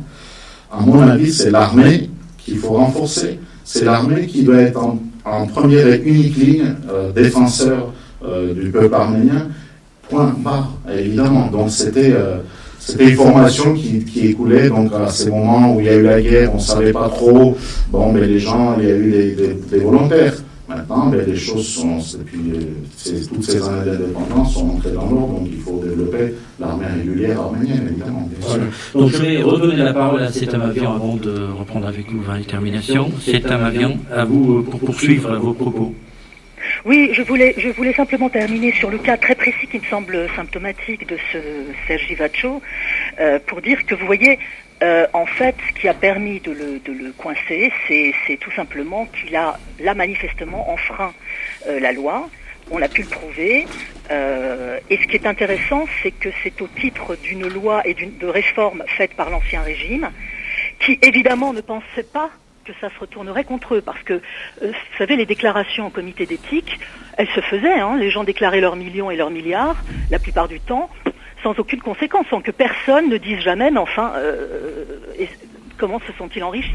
à mon avis, c'est l'armée qu'il faut renforcer. C'est l'armée qui doit être en première et unique ligne défenseur du peuple arménien, point barre, évidemment. Donc c'était une formation qui écoulait donc à ces moments où il y a eu la guerre, on ne savait pas trop, mais les gens, il y a eu des volontaires. Maintenant, les choses sont, depuis toutes ces années d'indépendance sont entrées dans l'ordre, donc il faut développer l'armée régulière arménienne, évidemment, bien sûr. Donc je vais redonner la parole à Setam Avian avant de reprendre avec nous 20 terminations. Setam Avian, à vous pour poursuivre vos propos. Oui, je voulais simplement terminer sur le cas très précis qui me semble symptomatique de ce Serge Givacho, pour dire que vous voyez, en fait, ce qui a permis de le coincer, c'est tout simplement qu'il a là manifestement enfreint la loi. On a pu le prouver. Et ce qui est intéressant, c'est que c'est au titre d'une loi et de réforme faite par l'ancien régime, qui évidemment ne pensait pas que ça se retournerait contre eux, parce que, vous savez, les déclarations au comité d'éthique, elles se faisaient, les gens déclaraient leurs millions et leurs milliards, la plupart du temps, sans aucune conséquence, sans que personne ne dise jamais, mais enfin, comment se sont-ils enrichis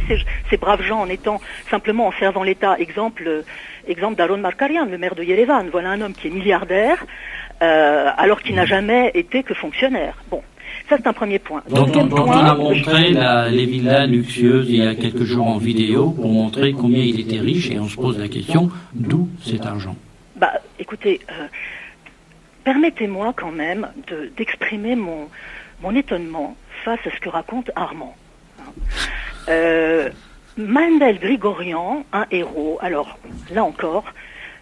ces braves gens en étant simplement en servant l'État? Exemple d'Aron Markarian, le maire de Yerevan. Voilà un homme qui est milliardaire, alors qu'il n'a jamais été que fonctionnaire. Bon. Ça, c'est un premier point. Dont on a montré les villas luxueuses il y a quelques jours en vidéo pour montrer combien il était riche, et on se pose la question, d'où cet argent? Écoutez, permettez-moi quand même d'exprimer mon étonnement face à ce que raconte Armand. Manuel Grigorian, un héros, alors là encore,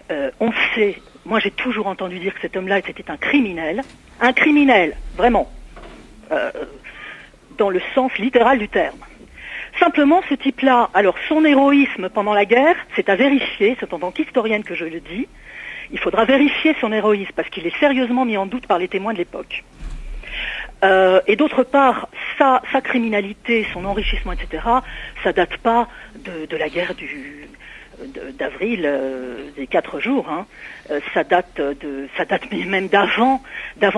on sait, moi j'ai toujours entendu dire que cet homme-là était un criminel, vraiment. Dans le sens littéral du terme. Simplement, ce type-là, alors son héroïsme pendant la guerre, c'est à vérifier, c'est en tant qu'historienne que je le dis, il faudra vérifier son héroïsme, parce qu'il est sérieusement mis en doute par les témoins de l'époque. Et d'autre part, sa criminalité, son enrichissement, etc., ça date pas de la guerre d'avril, des 4 jours, ça date même d'avant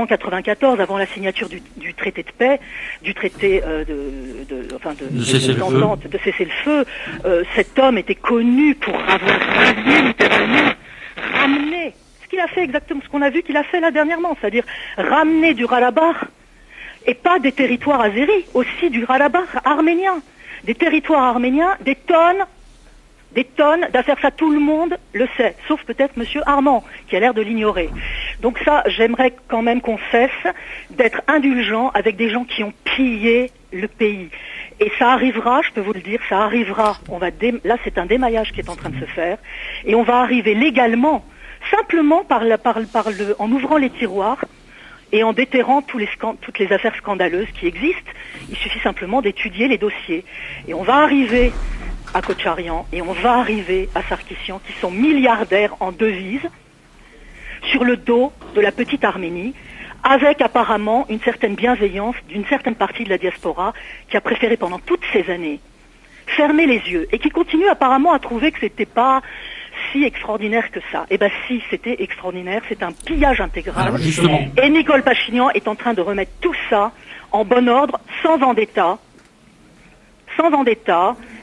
94, avant la signature du traité de paix, du traité de cessez-le-feu. Cet homme était connu pour avoir ramené ce qu'il a fait exactement, ce qu'on a vu qu'il a fait là dernièrement, c'est-à-dire ramener du Karabakh, et pas des territoires azéris, aussi du Karabakh arménien, des territoires arméniens, des tonnes d'affaires, ça tout le monde le sait, sauf peut-être monsieur Armand, qui a l'air de l'ignorer. Donc ça, j'aimerais quand même qu'on cesse d'être indulgent avec des gens qui ont pillé le pays. Et ça arrivera, je peux vous le dire, ça arrivera, là c'est un démaillage qui est en train de se faire, et on va arriver légalement, simplement en ouvrant les tiroirs, et en déterrant toutes les affaires scandaleuses qui existent. Il suffit simplement d'étudier les dossiers. Et on va arriver à Kocharyan et on va arriver à Sarkissian, qui sont milliardaires en devises, sur le dos de la petite Arménie, avec apparemment une certaine bienveillance d'une certaine partie de la diaspora qui a préféré pendant toutes ces années fermer les yeux et qui continue apparemment à trouver que c'était pas si extraordinaire que ça. Eh ben si, c'était extraordinaire, c'est un pillage intégral. Alors, justement. Et Nicole Pachinian est en train de remettre tout ça en bon ordre, sans vendetta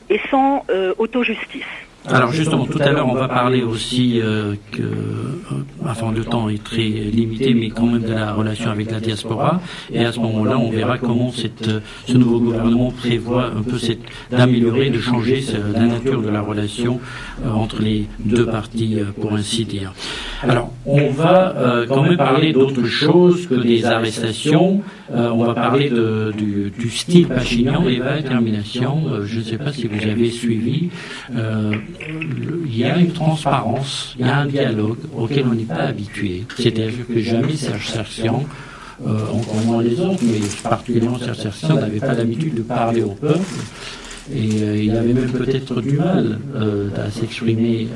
et sans auto-justice. Alors justement, tout à l'heure, on va parler aussi enfin le temps est très limité, mais quand même de la relation avec la diaspora. Et à ce moment-là, on verra comment ce nouveau gouvernement prévoit un peu d'améliorer, de changer la nature de la relation entre les deux parties, pour ainsi dire. Alors, on va quand même parler d'autre chose que des arrestations. On va parler du style Pachinian et la détermination. Je ne sais pas si vous avez suivi. Il y a une transparence, il y a un dialogue auquel on n'est pas habitué. C'est-à-dire que jamais Serge Sarkissian, encore moins les autres, mais particulièrement Serge Sarkissian, n'avait pas l'habitude de parler au peuple. Et il avait même peut-être du mal à s'exprimer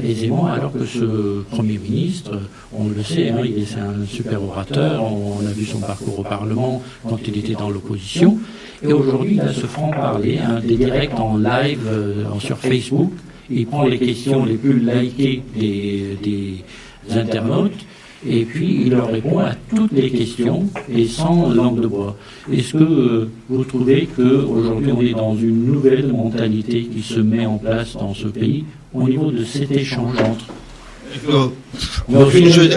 aisément, alors que ce Premier ministre, on le sait, hein, c'est un super orateur, on a vu son parcours au Parlement quand il était dans l'opposition, et aujourd'hui il a ce franc-parler, des directs en live sur Facebook, il prend les questions les plus likées des internautes, et puis il leur répond à toutes les questions et sans langue de bois. Est-ce que vous trouvez qu'aujourd'hui on est dans une nouvelle mentalité qui se met en place dans ce pays au niveau de cet échange entre... Je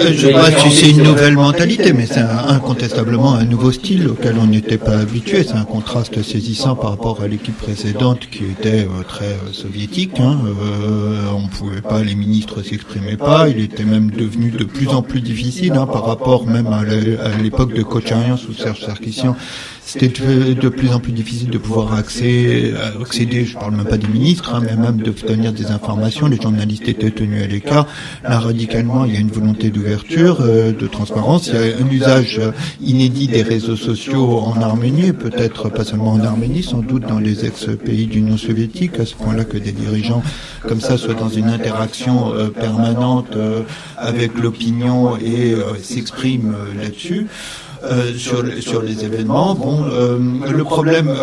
ne sais pas si c'est une nouvelle mentalité, mais c'est incontestablement un nouveau style auquel on n'était pas habitué. C'est un contraste saisissant par rapport à l'équipe précédente qui était très soviétique. On pouvait pas, les ministres s'exprimaient pas. Il était même devenu de plus en plus difficile par rapport même à l'époque de Kocharyan sous Serge Sarkissian. C'était de plus en plus difficile de pouvoir accéder, je parle même pas des ministres, mais même d'obtenir des informations. Les journalistes étaient tenus à l'écart. Là, radicalement, il y a une volonté d'ouverture, de transparence. Il y a un usage inédit des réseaux sociaux en Arménie, peut-être pas seulement en Arménie, sans doute dans les ex-pays d'Union soviétique, à ce point-là que des dirigeants comme ça soient dans une interaction permanente avec l'opinion et s'expriment là-dessus. Sur les événements. Le problème,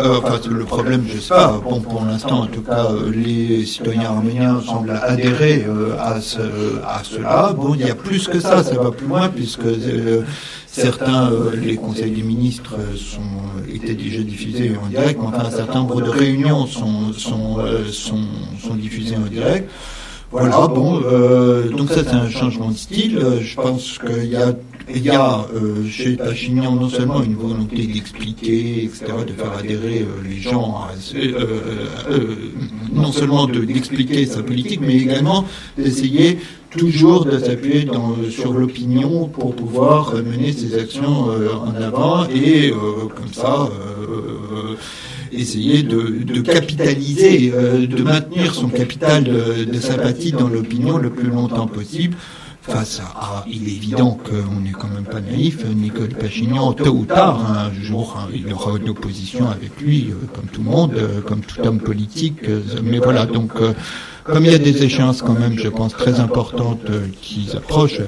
je sais pas. Pour l'instant, en tout cas, les citoyens arméniens semblent adhérer à cela. Il y a plus que ça. Ça va plus loin puisque certains, les conseils des ministres étaient déjà diffusés en direct. Mais enfin, un certain nombre de réunions sont diffusées en direct. Voilà. Donc ça, c'est un changement de style. Je pense qu'il y a chez Pachinian non seulement une volonté d'expliquer, etc., de faire adhérer les gens, non seulement d'expliquer sa politique, mais également d'essayer toujours de s'appuyer sur l'opinion pour pouvoir mener ses actions en avant et comme ça essayer de capitaliser, de maintenir son capital de sympathie dans l'opinion le plus longtemps possible. Face à, il est évident qu'on n'est quand même pas naïf, Nicole Pachinian, tôt ou tard, un jour, il y aura une opposition avec lui, comme tout le monde, comme tout homme politique, mais voilà, donc, comme il y a des échéances quand même, je pense, très importantes qui approchent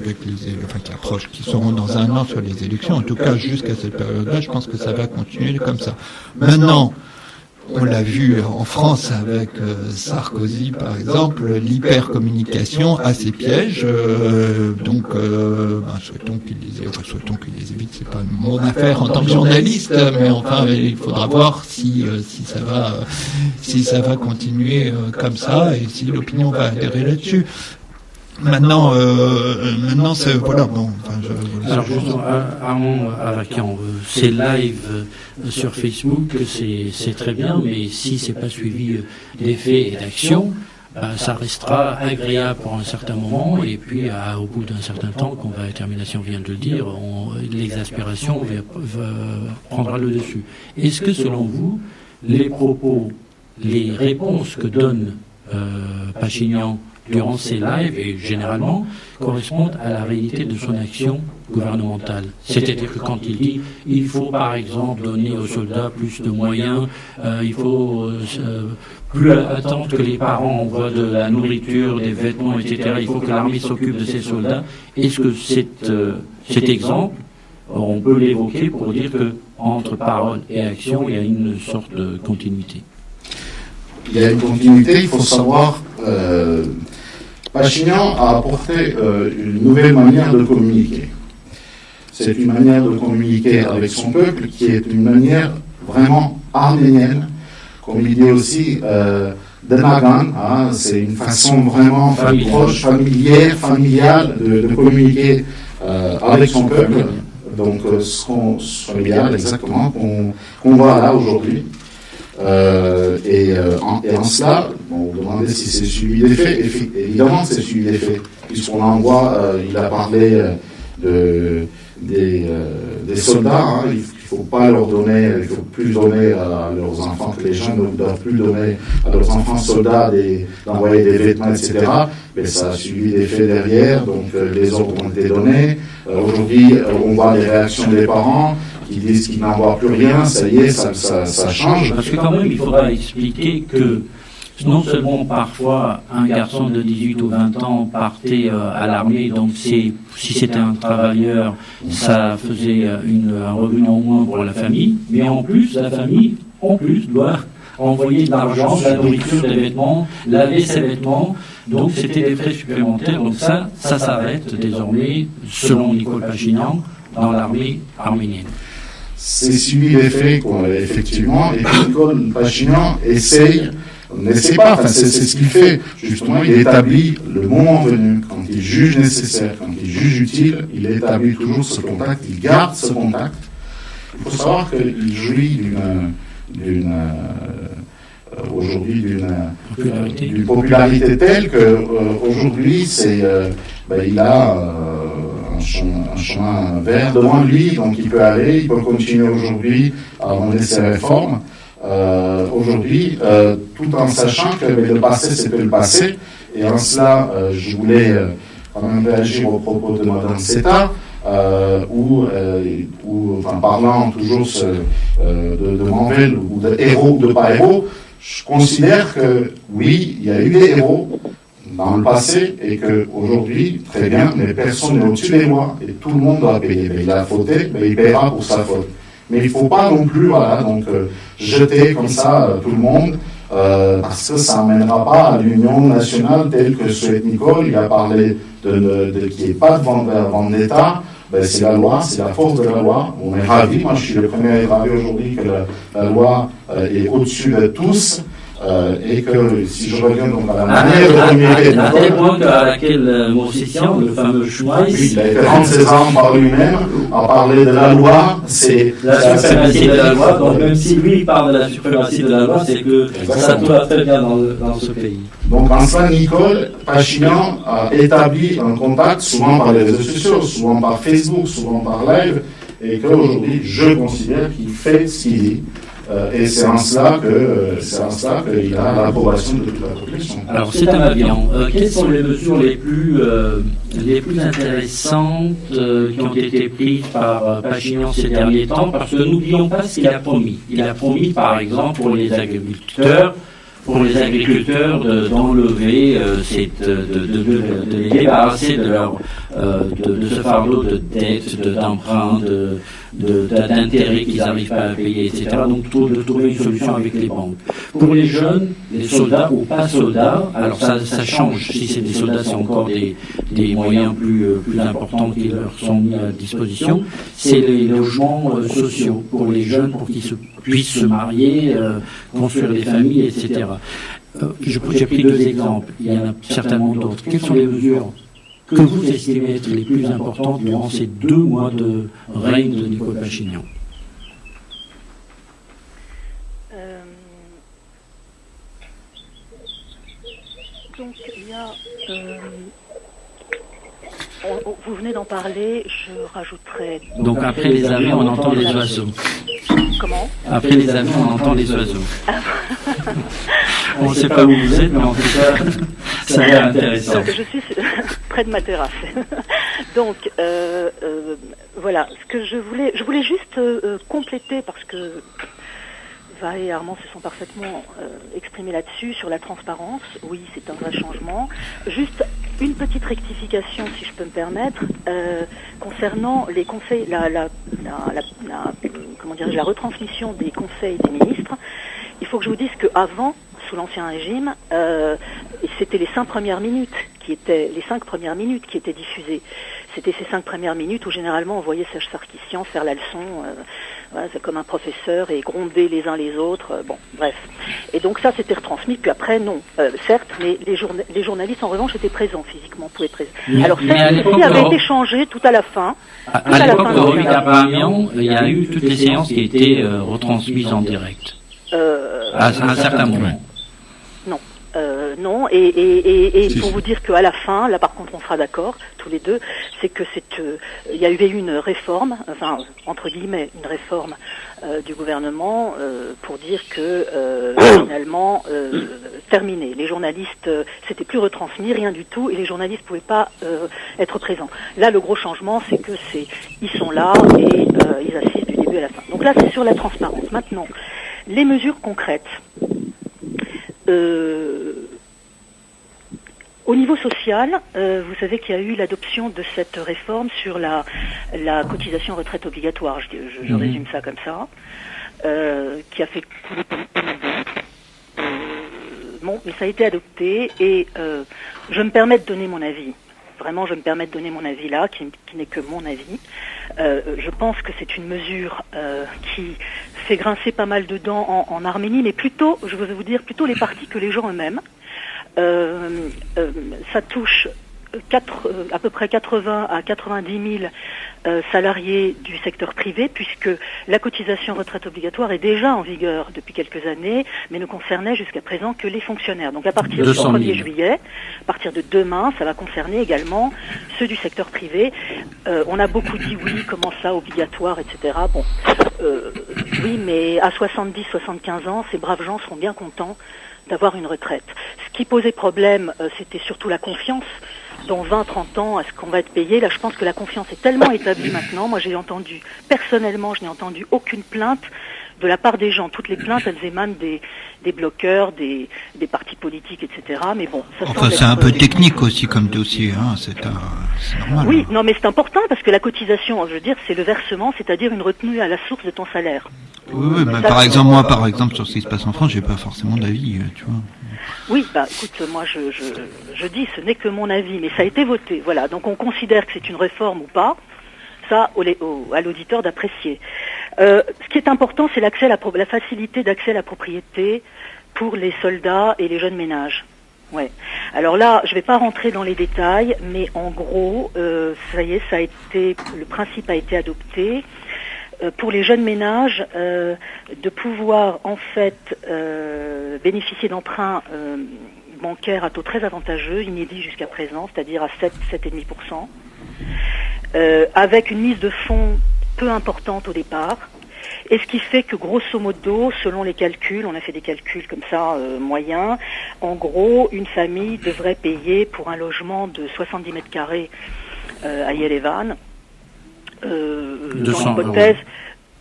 qui seront dans un an sur les élections, en tout cas jusqu'à cette période-là, je pense que ça va continuer comme ça. Maintenant, on l'a vu en France avec Sarkozy, par exemple, l'hypercommunication a ses pièges. Souhaitons qu'il les évite. C'est pas mon affaire en tant que journaliste, mais enfin, il faudra voir si ça va continuer comme ça et si l'opinion va adhérer là-dessus. Maintenant, c'est voilà. Alors, Armand Avakian, c'est live sur Facebook, c'est très bien, mais si c'est pas suivi d'effets et d'actions, ça restera agréable pour un certain moment, et puis au bout d'un certain temps, comme la détermination vient de le dire, l'exaspération prendra le dessus. Est-ce que, selon vous, les propos, les réponses que donne Pachinian durant ses lives, et généralement, correspondent à la réalité de son action gouvernemental. C'est-à-dire que quand il dit il faut par exemple donner aux soldats plus de moyens, il faut plus attendre que les parents envoient de la nourriture, des vêtements, etc. Il faut que l'armée s'occupe de ces soldats. Est-ce que cet exemple, on peut l'évoquer pour dire que entre parole et action, il y a une sorte de continuité? Il y a une continuité, il faut savoir... Pachinian a apporté une nouvelle manière de communiquer. C'est une manière de communiquer avec son peuple qui est une manière vraiment arménienne, comme il dit aussi de Nagan. Hein, c'est une façon vraiment proche, familiale de communiquer avec son peuple. Donc, familial, exactement, qu'on voit là aujourd'hui. Et en cela, bon, vous demandez si c'est suivi des faits. Évidemment, c'est suivi des faits, puisqu'on en voit, il a parlé des soldats. Hein, il faut pas leur donner, il faut plus donner à leurs enfants, que les gens ne doivent plus donner à leurs enfants soldats d'envoyer des vêtements, etc. Mais ça a suivi des faits derrière, donc les ordres ont été donnés. Aujourd'hui, on voit les réactions des parents qui disent qu'ils n'envoient plus rien, ça y est, ça change. Parce que quand même, il faudra expliquer que non seulement parfois un garçon de 18 ou 20 ans partait à l'armée, donc si c'était un travailleur, ça faisait un revenu en moins pour la famille, mais en plus, la famille, doit envoyer de l'argent, de la nourriture, des vêtements, laver ses vêtements, donc c'était des frais supplémentaires, donc ça s'arrête désormais, selon Nicole Pachinian, dans l'armée arménienne. C'est suivi des faits, effectivement, et Nicole Pachinian n'essaie pas, enfin c'est ce qu'il fait, justement, il établit le moment venu, quand il juge nécessaire, quand il juge utile, il établit toujours ce contact, il garde ce contact. Il faut savoir qu'il jouit aujourd'hui d'une popularité telle qu'aujourd'hui il a un chemin vert devant lui, donc il peut continuer aujourd'hui à mener ses réformes. Aujourd'hui, tout en sachant que le passé, c'était le passé, et en cela, je voulais quand même réagir au propos de Mme Seta, en parlant toujours de Manvel ou de héros ou de pas héros, je considère que oui, il y a eu des héros dans le passé et qu'aujourd'hui, très bien, mais personne n'est au-dessus des lois et tout le monde doit payer. Mais il a fauté, mais il paiera pour sa faute. Mais il ne faut pas non plus jeter comme ça tout le monde parce que ça n'amènera pas à l'union nationale telle que souhaite Nicole. Il a parlé qu'il n'y ait pas de vendetta. C'est la loi, c'est la force de la loi. On est ravis. Moi, je suis le premier à être ravi aujourd'hui que la loi est au-dessus de tous. Et que si je reviens donc à la manière de communiquer à tel point qu'à laquelle Moursissian, le fameux Schweiz, il a été 36 ans par lui-même à parler de la loi, c'est la suprématie de la loi. Donc même si lui il parle de la suprématie de la loi, c'est que ça doit très bien dans ce pays. Donc en cela, Nicole Pachinian a établi un contact, souvent par les réseaux sociaux, souvent par Facebook, souvent par live, et qu'aujourd'hui, je considère qu'il fait ce qu'il dit. Et c'est en cela qu'il a l'approbation de toute la population. Alors c'est un avion. Quelles sont les mesures les plus intéressantes qui ont été prises par Pachinian ces derniers temps? Parce que n'oublions pas ce qu'il a promis. Il a promis, par exemple, pour les agriculteurs d'enlever, de les débarrasser de ce fardeau de dettes, d'emprunts, d'intérêts qu'ils n'arrivent pas à payer, etc. Donc de trouver une solution avec les banques. Pour les jeunes, les soldats ou pas soldats, alors ça change. Si c'est des soldats, c'est encore des moyens plus importants qui leur sont mis à disposition. C'est les logements sociaux pour les jeunes, pour qu'ils puissent se marier, construire des familles, etc. J'ai pris deux exemples, il y en a certainement d'autres. Quelles sont les mesures que vous estimez être les plus importantes durant ces 2 mois de règne de Nicole Pachinian? Donc il y a... vous venez d'en parler, je rajouterai... Donc après les avions, on entend les oiseaux. Comment? Après les avions, on entend les oiseaux. On ne sait pas où vous êtes, mais en tout cas, ça a l'air intéressant. Je suis près de ma terrasse. Donc, voilà, ce que je voulais juste compléter, parce que Va et Armand se sont parfaitement exprimés là-dessus, sur la transparence. Oui, c'est un vrai changement. Juste une petite rectification, si je peux me permettre, concernant les conseils, comment dirais-je, la retransmission des conseils des ministres. Il faut que je vous dise qu'avant, sous l'Ancien Régime, c'était les 5 premières minutes qui étaient diffusées. C'était ces 5 premières minutes où généralement on voyait Serge Sarkissian faire la leçon, voilà, comme un professeur, et gronder les uns les autres. Bon, bref. Et donc ça, c'était retransmis. Puis après, non, certes, mais les journalistes en revanche étaient présents physiquement, pouvaient être présents. Alors ceci avait été changé tout à la fin. À l'époque de Revue d'Abramian, il y a eu toutes les séances qui étaient retransmises en direct. À un certain moment. Non, et pour vous dire qu'à la fin, là par contre on sera d'accord tous les deux, c'est que il y a eu une réforme, enfin entre guillemets une réforme du gouvernement pour dire que finalement terminé. Les journalistes, c'était plus retransmis, rien du tout, et les journalistes pouvaient pas être présents. Là le gros changement, c'est que ils sont là et ils assistent du début à la fin. Donc là c'est sur la transparence. Maintenant, les mesures concrètes. Au niveau social, vous savez qu'il y a eu l'adoption de cette réforme sur la cotisation retraite obligatoire, je résume ça comme ça, qui a fait couler bon, mais ça a été adopté et je me permets de donner mon avis. Vraiment, je me permets de donner mon avis là, qui n'est que mon avis. Je pense que c'est une mesure qui fait grincer pas mal de dents en Arménie, mais plutôt, je vais vous dire, plutôt les partis que les gens eux-mêmes. Ça touche à peu près 80 à 90 000 salariés du secteur privé, puisque la cotisation retraite obligatoire est déjà en vigueur depuis quelques années, mais ne concernait jusqu'à présent que les fonctionnaires. Donc à partir du 1er juillet, à partir de demain, ça va concerner également ceux du secteur privé. On a beaucoup dit oui, comment ça, obligatoire, etc. Bon, oui, mais à 70-75 ans, ces braves gens seront bien contents d'avoir une retraite. Ce qui posait problème, c'était surtout la confiance. Dans 20-30 ans, est-ce qu'on va être payé? Là, je pense que la confiance est tellement établie maintenant. Moi, personnellement, je n'ai entendu aucune plainte de la part des gens. Toutes les plaintes, elles émanent des bloqueurs, des partis politiques, etc. Mais bon, ça enfin, c'est un peu technique aussi comme dossier, hein. C'est normal. Oui, non, mais c'est important parce que la cotisation, je veux dire, c'est le versement, c'est-à-dire une retenue à la source de ton salaire. Oui, mais par exemple, sur ce qui se passe en France, j'ai pas forcément d'avis, tu vois. Oui, bah écoute, moi je dis, ce n'est que mon avis, mais ça a été voté, voilà. Donc on considère que c'est une réforme ou pas, ça à l'auditeur d'apprécier. Ce qui est important, c'est la facilité d'accès à la propriété pour les soldats et les jeunes ménages. Ouais. Alors là, je vais pas rentrer dans les détails, mais en gros, ça y est, le principe a été adopté. Pour les jeunes ménages, de pouvoir en fait bénéficier d'emprunts bancaires à taux très avantageux, inédits jusqu'à présent, c'est-à-dire à 7,5%, avec une mise de fonds peu importante au départ, et ce qui fait que grosso modo, selon les calculs, on a fait des calculs comme ça moyens, en gros, une famille devrait payer pour un logement de 70 mètres carrés à Yerevan, 200 dans l'hypothèse,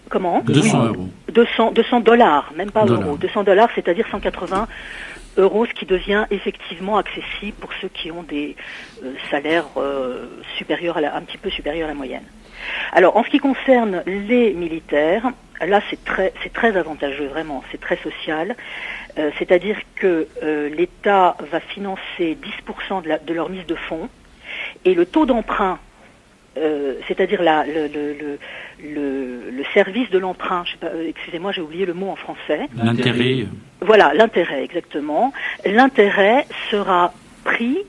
comment 200 euros. 200 dollars, même pas euros. 200 dollars, c'est-à-dire 180 euros, ce qui devient effectivement accessible pour ceux qui ont des salaires supérieurs un petit peu supérieurs à la moyenne. Alors, en ce qui concerne les militaires, là, c'est très avantageux, vraiment, c'est très social. C'est-à-dire que l'État va financer 10% de leur mise de fonds, et le taux d'emprunt, c'est-à-dire le service de l'emprunt, excusez-moi, j'ai oublié le mot en français. L'intérêt. Voilà, l'intérêt, exactement. L'intérêt sera pris,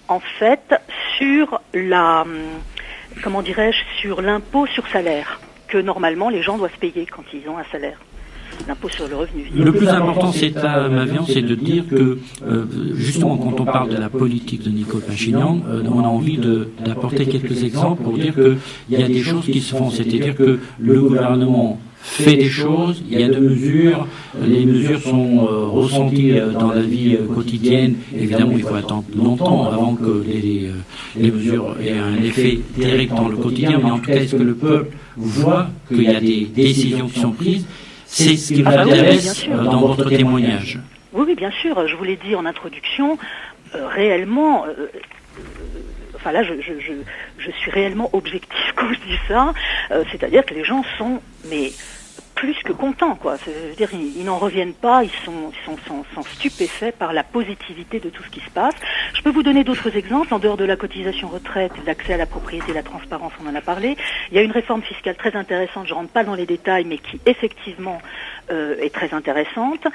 en fait, sur sur l'impôt sur salaire, que normalement les gens doivent payer quand ils ont un salaire. L'impôt sur le revenu. Le plus important, c'est de dire que, justement, quand on parle de la politique de Nicole Pachinian, on a envie d'apporter quelques exemples pour dire qu'il y a des choses qui se font. C'est-à-dire que le gouvernement fait des choses, il y a des mesures, les mesures sont ressenties dans la vie quotidienne. Évidemment, il faut attendre longtemps avant que les mesures aient un effet direct dans le quotidien, mais en tout cas, est-ce que le peuple voit qu'il y a des décisions qui sont prises? C'est ce qui m'intéresse dans votre témoignage. Oui, bien sûr, je vous l'ai dit en introduction, réellement... Enfin là, je suis réellement objectif quand je dis ça, c'est-à-dire que les gens sont plus que contents, quoi. C'est-à-dire ils n'en reviennent pas, ils sont stupéfaits par la positivité de tout ce qui se passe. Je peux vous donner d'autres exemples en dehors de la cotisation retraite, l'accès à la propriété, la transparence, on en a parlé. Il y a une réforme fiscale très intéressante, je rentre pas dans les détails, mais qui effectivement est très intéressante.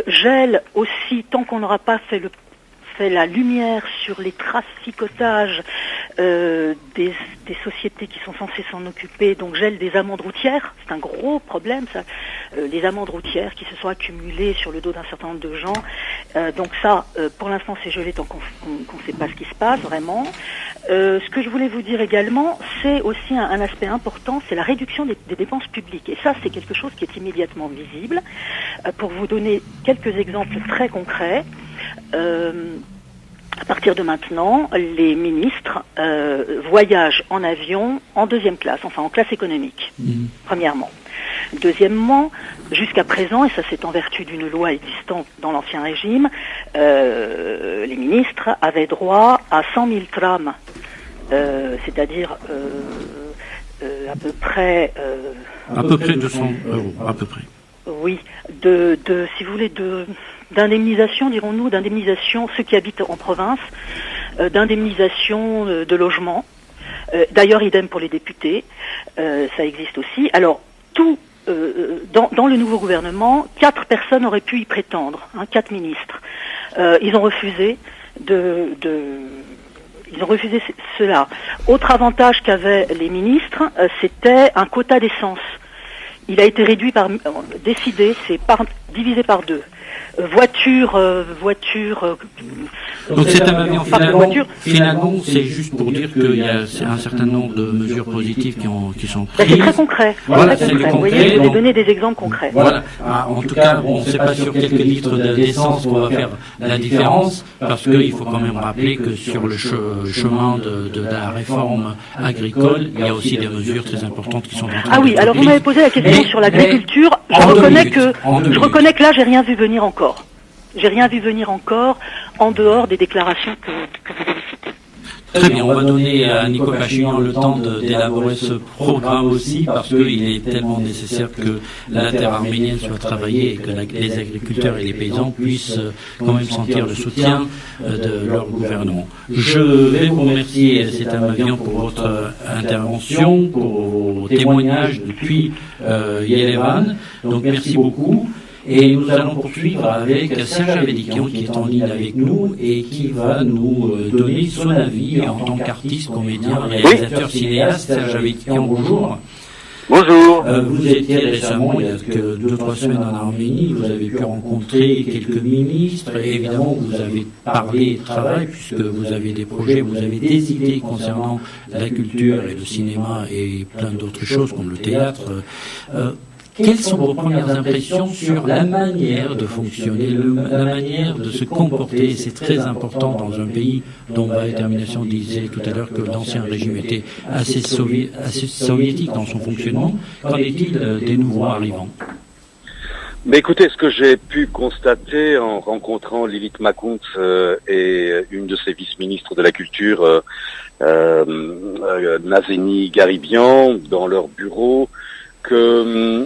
Gel aussi, tant qu'on n'aura pas fait la lumière sur les traficotages des sociétés qui sont censées s'en occuper, donc gel des amendes routières, c'est un gros problème ça, les amendes routières qui se sont accumulées sur le dos d'un certain nombre de gens, donc ça, pour l'instant c'est gelé tant qu'on ne sait pas ce qui se passe vraiment. Ce que je voulais vous dire également, c'est aussi un aspect important, c'est la réduction des dépenses publiques, et ça c'est quelque chose qui est immédiatement visible. Pour vous donner quelques exemples très concrets, à partir de maintenant, les ministres voyagent en avion en deuxième classe, enfin en classe économique, premièrement. Deuxièmement, jusqu'à présent, et ça c'est en vertu d'une loi existante dans l'Ancien Régime, les ministres avaient droit à 100 000 trams, c'est-à-dire à peu près... à peu près 200 euros, à peu près. Oui, si vous voulez, d'indemnisation, dirons-nous, d'indemnisation, ceux qui habitent en province, d'indemnisation de logement. D'ailleurs, idem pour les députés, ça existe aussi. Alors, dans le nouveau gouvernement, 4 personnes auraient pu y prétendre, 4 ministres. Ils ont refusé ils ont refusé cela. Autre avantage qu'avaient les ministres, c'était un quota d'essence. Il a été réduit divisé par 2. Voiture. Donc c'est un avion finalement, c'est juste pour dire qu'il y a un certain nombre de mesures positives qui sont prises. C'est très concret. Voilà, c'est concret. Vous voyez, je vous ai donné des exemples concrets. Voilà. En tout cas, on ne sait pas sur quelques litres d'essence qu'on va faire la différence, parce qu'il faut quand même rappeler que sur le chemin de la réforme agricole, il y a aussi des mesures très importantes qui sont en train Ah oui, alors vous m'avez posé la question sur l'agriculture. Je reconnais que là, j'ai rien vu venir encore. J'ai rien vu venir encore en dehors des déclarations que vous avez citées. Très bien, on va donner à Nicole Pachignan le temps d'élaborer ce programme aussi, parce qu'il est tellement nécessaire que la terre arménienne soit travaillée et que les agriculteurs et les paysans puissent quand même sentir le soutien de leur gouvernement. Je vais vous remercier, c'est un avion, pour votre intervention, pour vos témoignages depuis Yerevan. Donc merci beaucoup. Et nous allons poursuivre avec Serge Avedikian qui est en ligne avec nous et qui va nous donner son avis en tant qu'artiste, comédien, réalisateur, cinéaste. Serge Avedikian, bonjour. Bonjour. Vous étiez récemment, il y a que 2-3 semaines en Arménie, vous avez pu rencontrer quelques ministres et évidemment vous avez parlé travail puisque vous avez des projets, vous avez des idées concernant la culture et le cinéma et plein d'autres choses comme le théâtre. Quelles sont vos premières impressions sur la manière de fonctionner, la manière de se comporter? C'est très important dans un pays dont ma détermination disait tout à l'heure que l'ancien régime était assez soviétique dans son fonctionnement. Qu'en est-il des nouveaux arrivants? Mais écoutez, ce que j'ai pu constater en rencontrant Lilith Makunt et une de ses vice-ministres de la Culture, Nazeni Garibian, dans leur bureau, que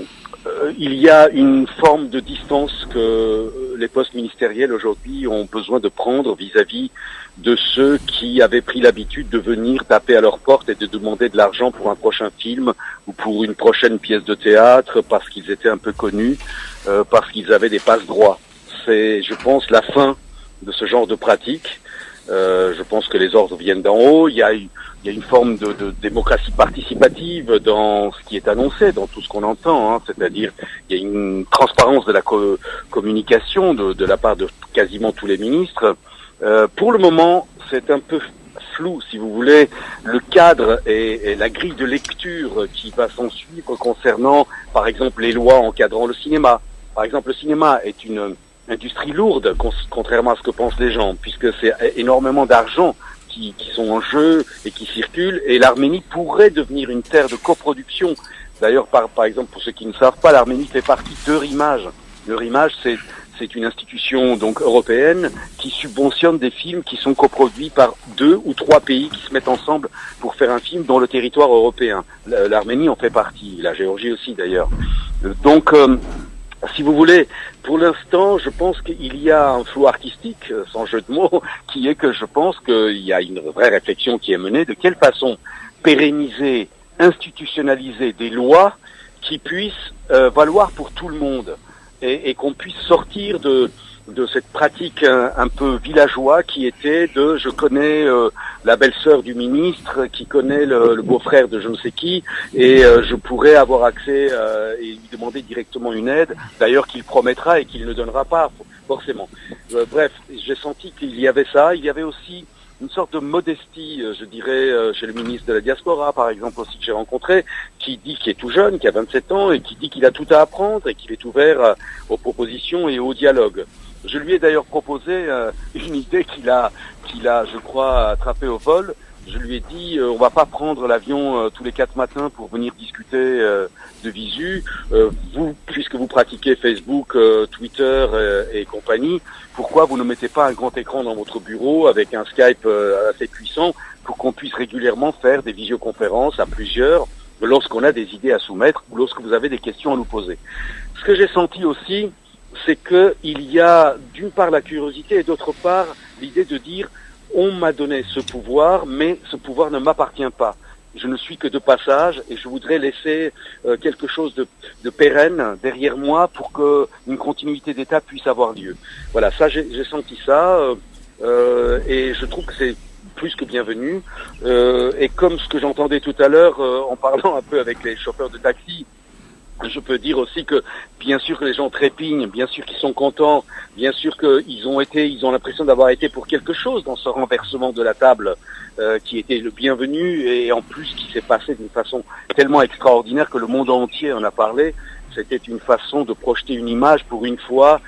il y a une forme de distance que les postes ministériels aujourd'hui ont besoin de prendre vis-à-vis de ceux qui avaient pris l'habitude de venir taper à leur porte et de demander de l'argent pour un prochain film ou pour une prochaine pièce de théâtre parce qu'ils étaient un peu connus, parce qu'ils avaient des passe-droits. C'est, je pense, la fin de ce genre de pratique. Je pense que les ordres viennent d'en haut. Il y a une forme de démocratie participative dans ce qui est annoncé, dans tout ce qu'on entend, c'est-à-dire il y a une transparence de la communication de la part de quasiment tous les ministres. Pour le moment, c'est un peu flou, si vous voulez, le cadre et la grille de lecture qui va s'en suivre concernant, par exemple, les lois encadrant le cinéma. Par exemple, le cinéma est une industrie lourde, contrairement à ce que pensent les gens, puisque c'est énormément d'argent qui sont en jeu et qui circulent, et l'Arménie pourrait devenir une terre de coproduction. D'ailleurs, par exemple, pour ceux qui ne savent pas, l'Arménie fait partie d'Eurimage. L'Eurimage, c'est une institution donc européenne qui subventionne des films qui sont coproduits par 2 ou 3 pays qui se mettent ensemble pour faire un film dans le territoire européen. L'Arménie en fait partie, la Géorgie aussi d'ailleurs. Donc, si vous voulez, pour l'instant, je pense qu'il y a un flou artistique, sans jeu de mots, qui est que je pense qu'il y a une vraie réflexion qui est menée de quelle façon pérenniser, institutionnaliser des lois qui puissent valoir pour tout le monde et qu'on puisse sortir de cette pratique un peu villageois qui était de je connais la belle-sœur du ministre qui connaît le beau-frère de je ne sais qui et je pourrais avoir accès et lui demander directement une aide, d'ailleurs qu'il promettra et qu'il ne donnera pas forcément. Bref, j'ai senti qu'il y avait ça, il y avait aussi une sorte de modestie, je dirais, chez le ministre de la Diaspora, par exemple, aussi que j'ai rencontré, qui est tout jeune, qui a 27 ans, et qui dit qu'il a tout à apprendre et qu'il est ouvert aux propositions et au dialogue. Je lui ai d'ailleurs proposé une idée qu'il a, je crois, attrapée au vol. Je lui ai dit, on va pas prendre l'avion tous les 4 matins pour venir discuter de visu. Vous, puisque vous pratiquez Facebook, Twitter et compagnie, pourquoi vous ne mettez pas un grand écran dans votre bureau avec un Skype assez puissant pour qu'on puisse régulièrement faire des visioconférences à plusieurs lorsqu'on a des idées à soumettre ou lorsque vous avez des questions à nous poser. Ce que j'ai senti aussi, c'est que il y a d'une part la curiosité et d'autre part l'idée de dire on m'a donné ce pouvoir, mais ce pouvoir ne m'appartient pas. Je ne suis que de passage et je voudrais laisser quelque chose de pérenne derrière moi pour que une continuité d'État puisse avoir lieu. Voilà, ça j'ai senti ça et je trouve que c'est plus que bienvenu. Et comme ce que j'entendais tout à l'heure en parlant un peu avec les chauffeurs de taxi, je peux dire aussi que bien sûr que les gens trépignent, bien sûr qu'ils sont contents, bien sûr qu'ils ont l'impression d'avoir été pour quelque chose dans ce renversement de la table qui était le bienvenu et en plus qui s'est passé d'une façon tellement extraordinaire que le monde entier en a parlé. C'était une façon de projeter une image pour une fois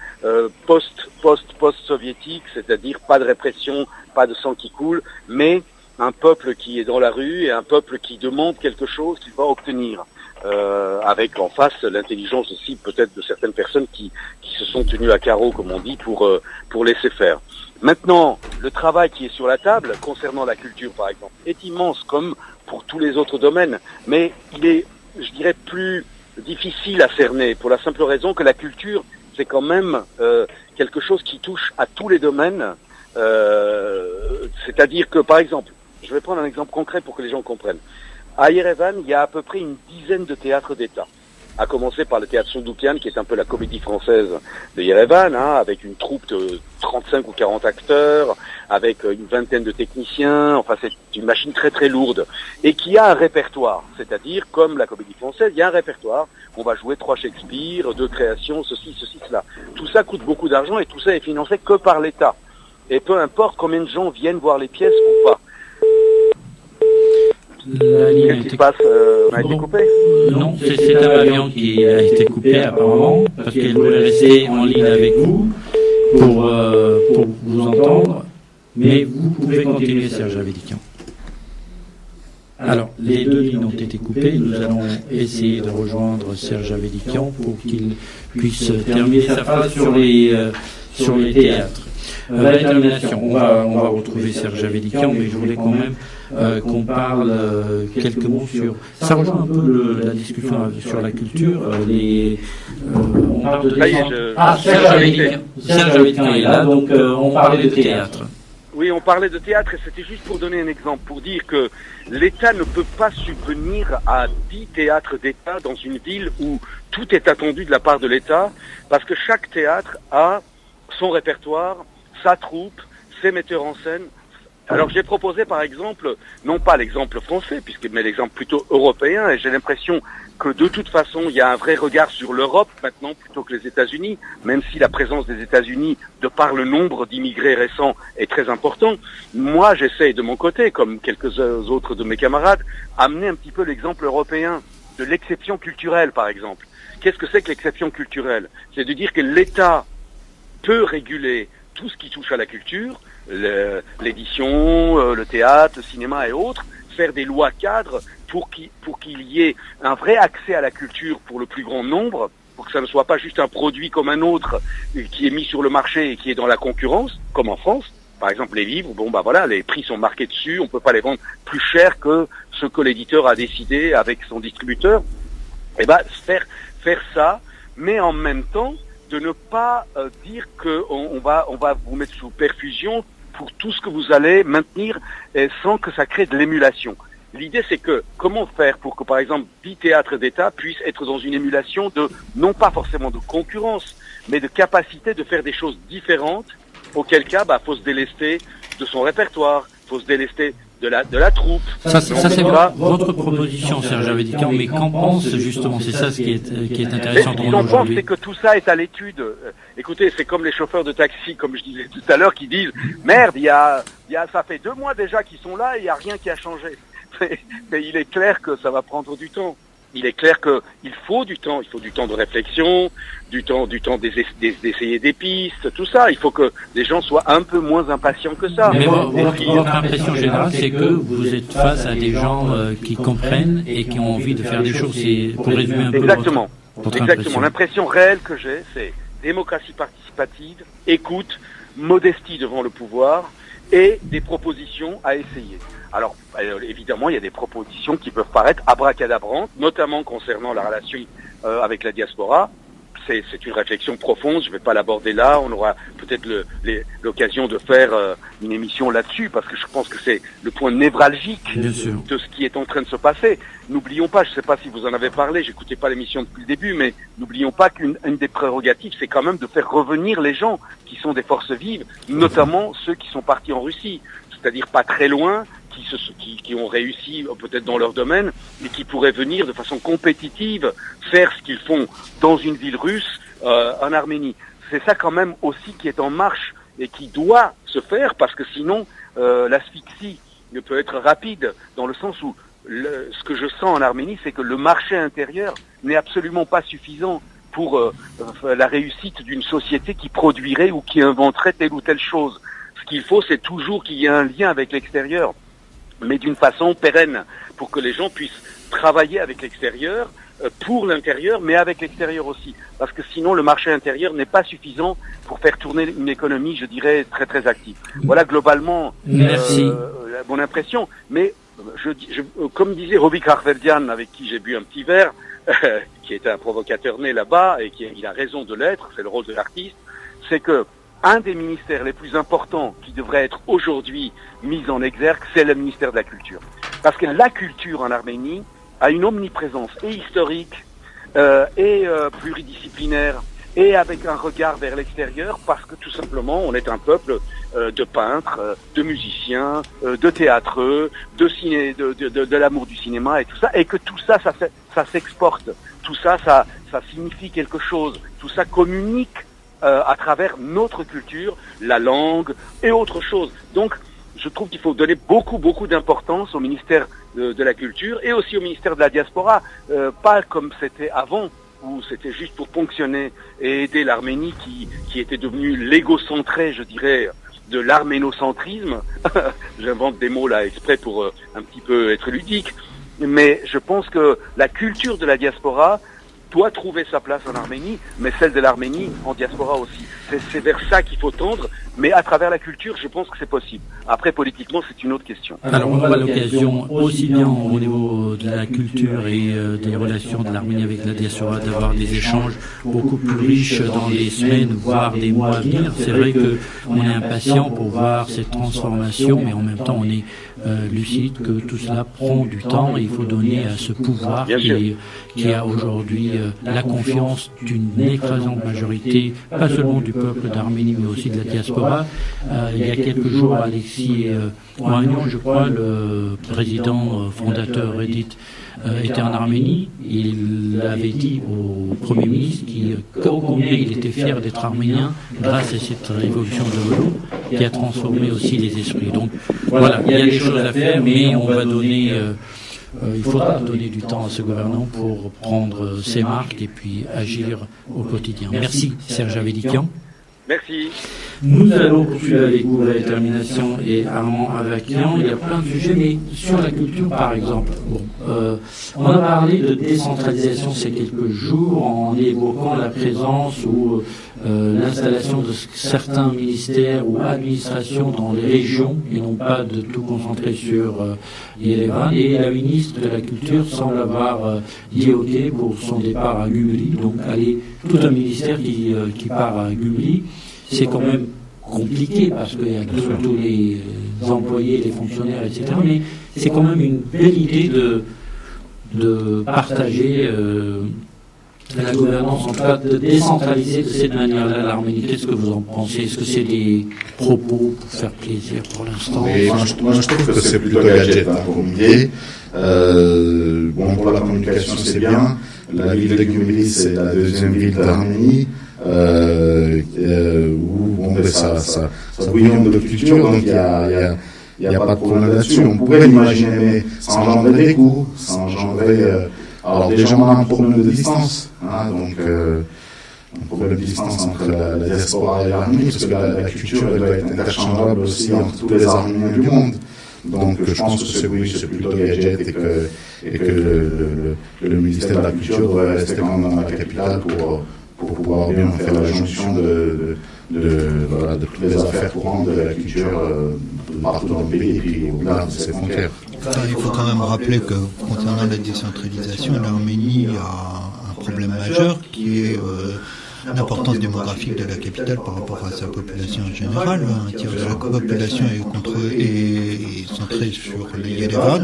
post-soviétique, c'est-à-dire pas de répression, pas de sang qui coule, mais un peuple qui est dans la rue et un peuple qui demande quelque chose qu'il va obtenir. Avec en face l'intelligence aussi peut-être de certaines personnes qui se sont tenues à carreau, comme on dit, pour laisser faire. Maintenant, le travail qui est sur la table, concernant la culture par exemple, est immense comme pour tous les autres domaines, mais il est, je dirais, plus difficile à cerner, pour la simple raison que la culture, c'est quand même quelque chose qui touche à tous les domaines, c'est-à-dire que, par exemple, je vais prendre un exemple concret pour que les gens comprennent. À Yerevan, il y a à peu près une dizaine de théâtres d'État. À commencer par le théâtre Soundoukian, qui est un peu la comédie française de Yerevan, avec une troupe de 35 ou 40 acteurs, avec une vingtaine de techniciens, enfin c'est une machine très très lourde, et qui a un répertoire, c'est-à-dire, comme la comédie française, il y a un répertoire, on va jouer 3 Shakespeare, 2 créations, ceci, cela. Tout ça coûte beaucoup d'argent et tout ça est financé que par l'État. Et peu importe combien de gens viennent voir les pièces ou pas. Qu'est-ce qui se passe? On a été coupé? Non, c'est un avion qui a été coupé apparemment, parce qu'elle voulait rester en ligne avec vous pour vous entendre, mais vous pouvez continuer, Serge Avedikian. Alors, les 2 lignes ont été coupées, nous allons essayer de rejoindre Serge Avedikian pour qu'il puisse terminer sa phrase sur les théâtres. La détermination, on va retrouver Serge Avedikian, mais je voulais quand même qu'on parle quelques mots sur... Ça rejoint un peu la discussion sur la culture. On parle de... Serge Avedikian est là, donc on parlait de théâtre. Oui, on parlait de théâtre et c'était juste pour donner un exemple, pour dire que l'État ne peut pas subvenir à 10 théâtres d'État dans une ville où tout est attendu de la part de l'État, parce que chaque théâtre a son répertoire, sa troupe, ses metteurs en scène. Alors j'ai proposé par exemple, non pas l'exemple français, mais l'exemple plutôt européen, et j'ai l'impression que de toute façon, il y a un vrai regard sur l'Europe maintenant plutôt que les États-Unis, même si la présence des États-Unis, de par le nombre d'immigrés récents, est très important. Moi, j'essaye de mon côté, comme quelques autres de mes camarades, amener un petit peu l'exemple européen de l'exception culturelle, par exemple. Qu'est-ce que c'est que l'exception culturelle? C'est de dire que l'État peut réguler tout ce qui touche à la culture, l'édition, le théâtre, le cinéma et autres, faire des lois cadres pour qu'il y ait un vrai accès à la culture pour le plus grand nombre, pour que ça ne soit pas juste un produit comme un autre qui est mis sur le marché et qui est dans la concurrence, comme en France. Par exemple, les livres, bon bah voilà, les prix sont marqués dessus, on peut pas les vendre plus cher que ce que l'éditeur a décidé avec son distributeur. Et ben faire ça, mais en même temps de ne pas dire que on va vous mettre sous perfusion pour tout ce que vous allez maintenir sans que ça crée de l'émulation. L'idée, c'est que comment faire pour que, par exemple, 10 théâtres d'État puissent être dans une émulation de, non pas forcément de concurrence, mais de capacité de faire des choses différentes, auquel cas, faut se délester de son répertoire, faut se délester de la troupe. Ça c'est votre proposition, Serge Avedican, mais qu'en pense justement, c'est ça ce qui est intéressant pour nous aujourd'hui. Ce qu'on pense, c'est que tout ça est à l'étude. Écoutez, c'est comme les chauffeurs de taxi, comme je disais tout à l'heure, qui disent « Merde, ça fait 2 mois déjà qu'ils sont là et il n'y a rien qui a changé. » Mais il est clair que ça va prendre du temps. Il est clair qu'il faut du temps. Il faut du temps de réflexion, du temps d'essayer des pistes, tout ça. Il faut que les gens soient un peu moins impatients que ça. Mais votre impression générale, c'est que vous êtes face à des gens qui comprennent et qui ont envie de faire des choses. C'est pour résumer un peu Exactement. votre Exactement. impression. L'impression réelle que j'ai, c'est démocratie participative, écoute, modestie devant le pouvoir et des propositions à essayer. Alors, évidemment, il y a des propositions qui peuvent paraître abracadabrantes, notamment concernant la relation avec la diaspora. C'est une réflexion profonde, je ne vais pas l'aborder là, on aura peut-être l'occasion de faire une émission là-dessus, parce que je pense que c'est le point névralgique de ce qui est en train de se passer. N'oublions pas, je ne sais pas si vous en avez parlé, j'écoutais pas l'émission depuis le début, mais n'oublions pas qu'une des prérogatives, c'est quand même de faire revenir les gens qui sont des forces vives, notamment ceux qui sont partis en Russie, c'est-à-dire pas très loin, qui ont réussi peut-être dans leur domaine, mais qui pourraient venir de façon compétitive faire ce qu'ils font dans une ville russe en Arménie. C'est ça quand même aussi qui est en marche et qui doit se faire, parce que sinon l'asphyxie ne peut être rapide, dans le sens où ce que je sens en Arménie, c'est que le marché intérieur n'est absolument pas suffisant pour la réussite d'une société qui produirait ou qui inventerait telle ou telle chose. Ce qu'il faut, c'est toujours qu'il y ait un lien avec l'extérieur, mais d'une façon pérenne, pour que les gens puissent travailler avec l'extérieur, pour l'intérieur, mais avec l'extérieur aussi. Parce que sinon, le marché intérieur n'est pas suffisant pour faire tourner une économie, je dirais, très très active. Voilà globalement mon impression. Mais comme disait Robbie Karveldian, avec qui j'ai bu un petit verre, qui est un provocateur né là-bas, et il a raison de l'être, c'est le rôle de l'artiste, c'est que un des ministères les plus importants qui devrait être aujourd'hui mis en exergue, c'est le ministère de la Culture. Parce que la culture en Arménie a une omniprésence et historique et pluridisciplinaire et avec un regard vers l'extérieur, parce que tout simplement on est un peuple de peintres, de musiciens, de théâtreux, de l'amour du cinéma et tout ça, et que tout ça, ça s'exporte. Tout ça, ça signifie quelque chose. Tout ça communique à travers notre culture, la langue et autre chose. Donc, je trouve qu'il faut donner beaucoup d'importance au ministère de la Culture et aussi au ministère de la Diaspora, pas comme c'était avant, où c'était juste pour ponctionner et aider l'Arménie qui était devenue l'égocentrée, je dirais, de l'arménocentrisme. J'invente des mots là exprès pour un petit peu être ludique, mais je pense que la culture de la diaspora doit trouver sa place en Arménie, mais celle de l'Arménie en diaspora aussi. C'est vers ça qu'il faut tendre, mais à travers la culture, je pense que c'est possible. Après, politiquement, c'est une autre question. Alors, on aura l'occasion, aussi bien au niveau de la culture et des relations de l'Arménie avec la diaspora, d'avoir des échanges beaucoup plus riches dans les semaines, voire des mois à venir. C'est vrai qu'on est impatient pour voir cette transformation, mais en même temps, on est lucide que tout cela prend du temps et il faut donner à ce pouvoir qui a aujourd'hui la confiance d'une écrasante majorité, pas seulement du peuple d'Arménie, mais aussi de la diaspora. Il y a quelques jours, Alexis Ohanian, je crois, le président fondateur Reddit, était en Arménie. Il avait dit au Premier ministre combien il était fier d'être arménien grâce à cette révolution de velours qui a transformé aussi les esprits. Donc voilà, il y a des choses à faire, mais on va donner... il faudra donner du temps à ce gouvernement pour prendre ses marques et puis agir au quotidien. Merci Serge Avedikian. Merci. Nous allons poursuivre avec vous la détermination et Armand Avakian. Il y a plein de sujets, mais sur la culture par exemple. On a parlé de décentralisation ces quelques jours en évoquant la présence ou l'installation de certains ministères ou administrations dans les régions et non pas de tout concentrer sur Yerevan. Et la ministre de la Culture semble avoir dit OK pour son départ à Gümrü. Donc aller tout un ministère qui part à Gümrü. C'est quand même compliqué parce qu'il y a surtout les employés, les fonctionnaires, etc. Mais c'est quand même une belle idée de partager la gouvernance, en tout cas de décentraliser de cette manière-là l'Arménie. Qu'est-ce que vous en pensez? Est-ce que c'est des propos pour faire plaisir pour l'instant? Oui, moi, je trouve que c'est plutôt gadget comme idée. Bon, pour la communication, c'est bien. La ville de Gümrü, c'est la deuxième ville d'Arménie. Où ça bouillonne de culture, donc il y a pas de problème là-dessus. On pourrait l'imaginer, mais ça engendrait des coûts, ça engendrait... alors déjà, on a un problème de distance, hein, donc un problème de distance entre la diaspora et l'Arménie, parce que la culture elle doit être interchangeable aussi entre tous les Arméniens du monde. Donc je pense que c'est plutôt gadget et que le ministère de la Culture doit rester quand même dans la capitale pour pouvoir bien faire la jonction de toutes les affaires courantes de la culture partout dans le pays et puis au-delà de ses frontières. Il faut quand même rappeler que concernant la décentralisation, l'Arménie a un problème majeur qui est l'importance démographique de la capitale par rapport à sa population en général. Un tiers de la population est centrée sur les Yerevan,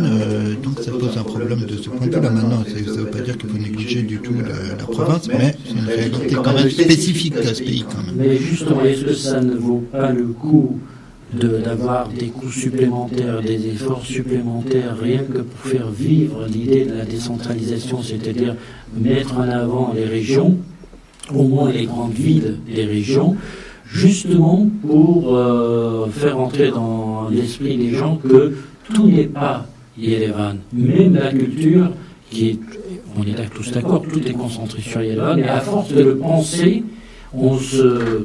donc ça pose un problème de ce point de vue-là. Maintenant, ça ne veut pas dire qu'il faut négliger du tout la province, mais c'est une réalité quand même spécifique à ce pays quand même. Mais justement, est-ce que ça ne vaut pas le coup d'avoir des coûts supplémentaires, des efforts supplémentaires, rien que pour faire vivre l'idée de la décentralisation, c'est-à-dire mettre en avant les régions, au moins les grandes villes des régions, justement pour faire entrer dans l'esprit des gens que tout n'est pas Yerevan. Même la culture, on est tous d'accord, tout est concentré sur Yerevan, mais à force de le penser, on se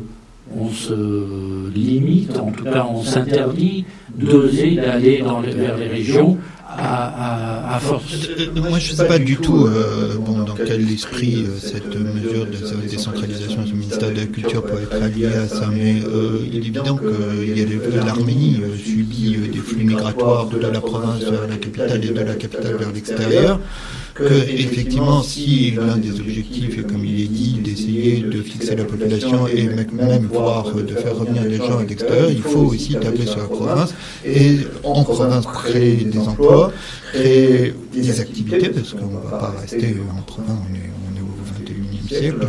limite, en tout cas on s'interdit d'oser d'aller vers les régions à force. Moi je ne sais pas du tout dans quel esprit cette mesure de décentralisation du ministère de la Culture peut être alliée à ça, mais il est évident que l'Arménie subit des flux migratoires de la province vers la capitale et de la capitale vers l'extérieur. Que effectivement, si l'un des objectifs est, comme il est dit, d'essayer de fixer la population et même voire de faire revenir des gens à l'extérieur, il faut aussi tabler sur la province et en province créer des emplois, créer des activités, parce qu'on ne va pas rester en province, on est au XXIe siècle.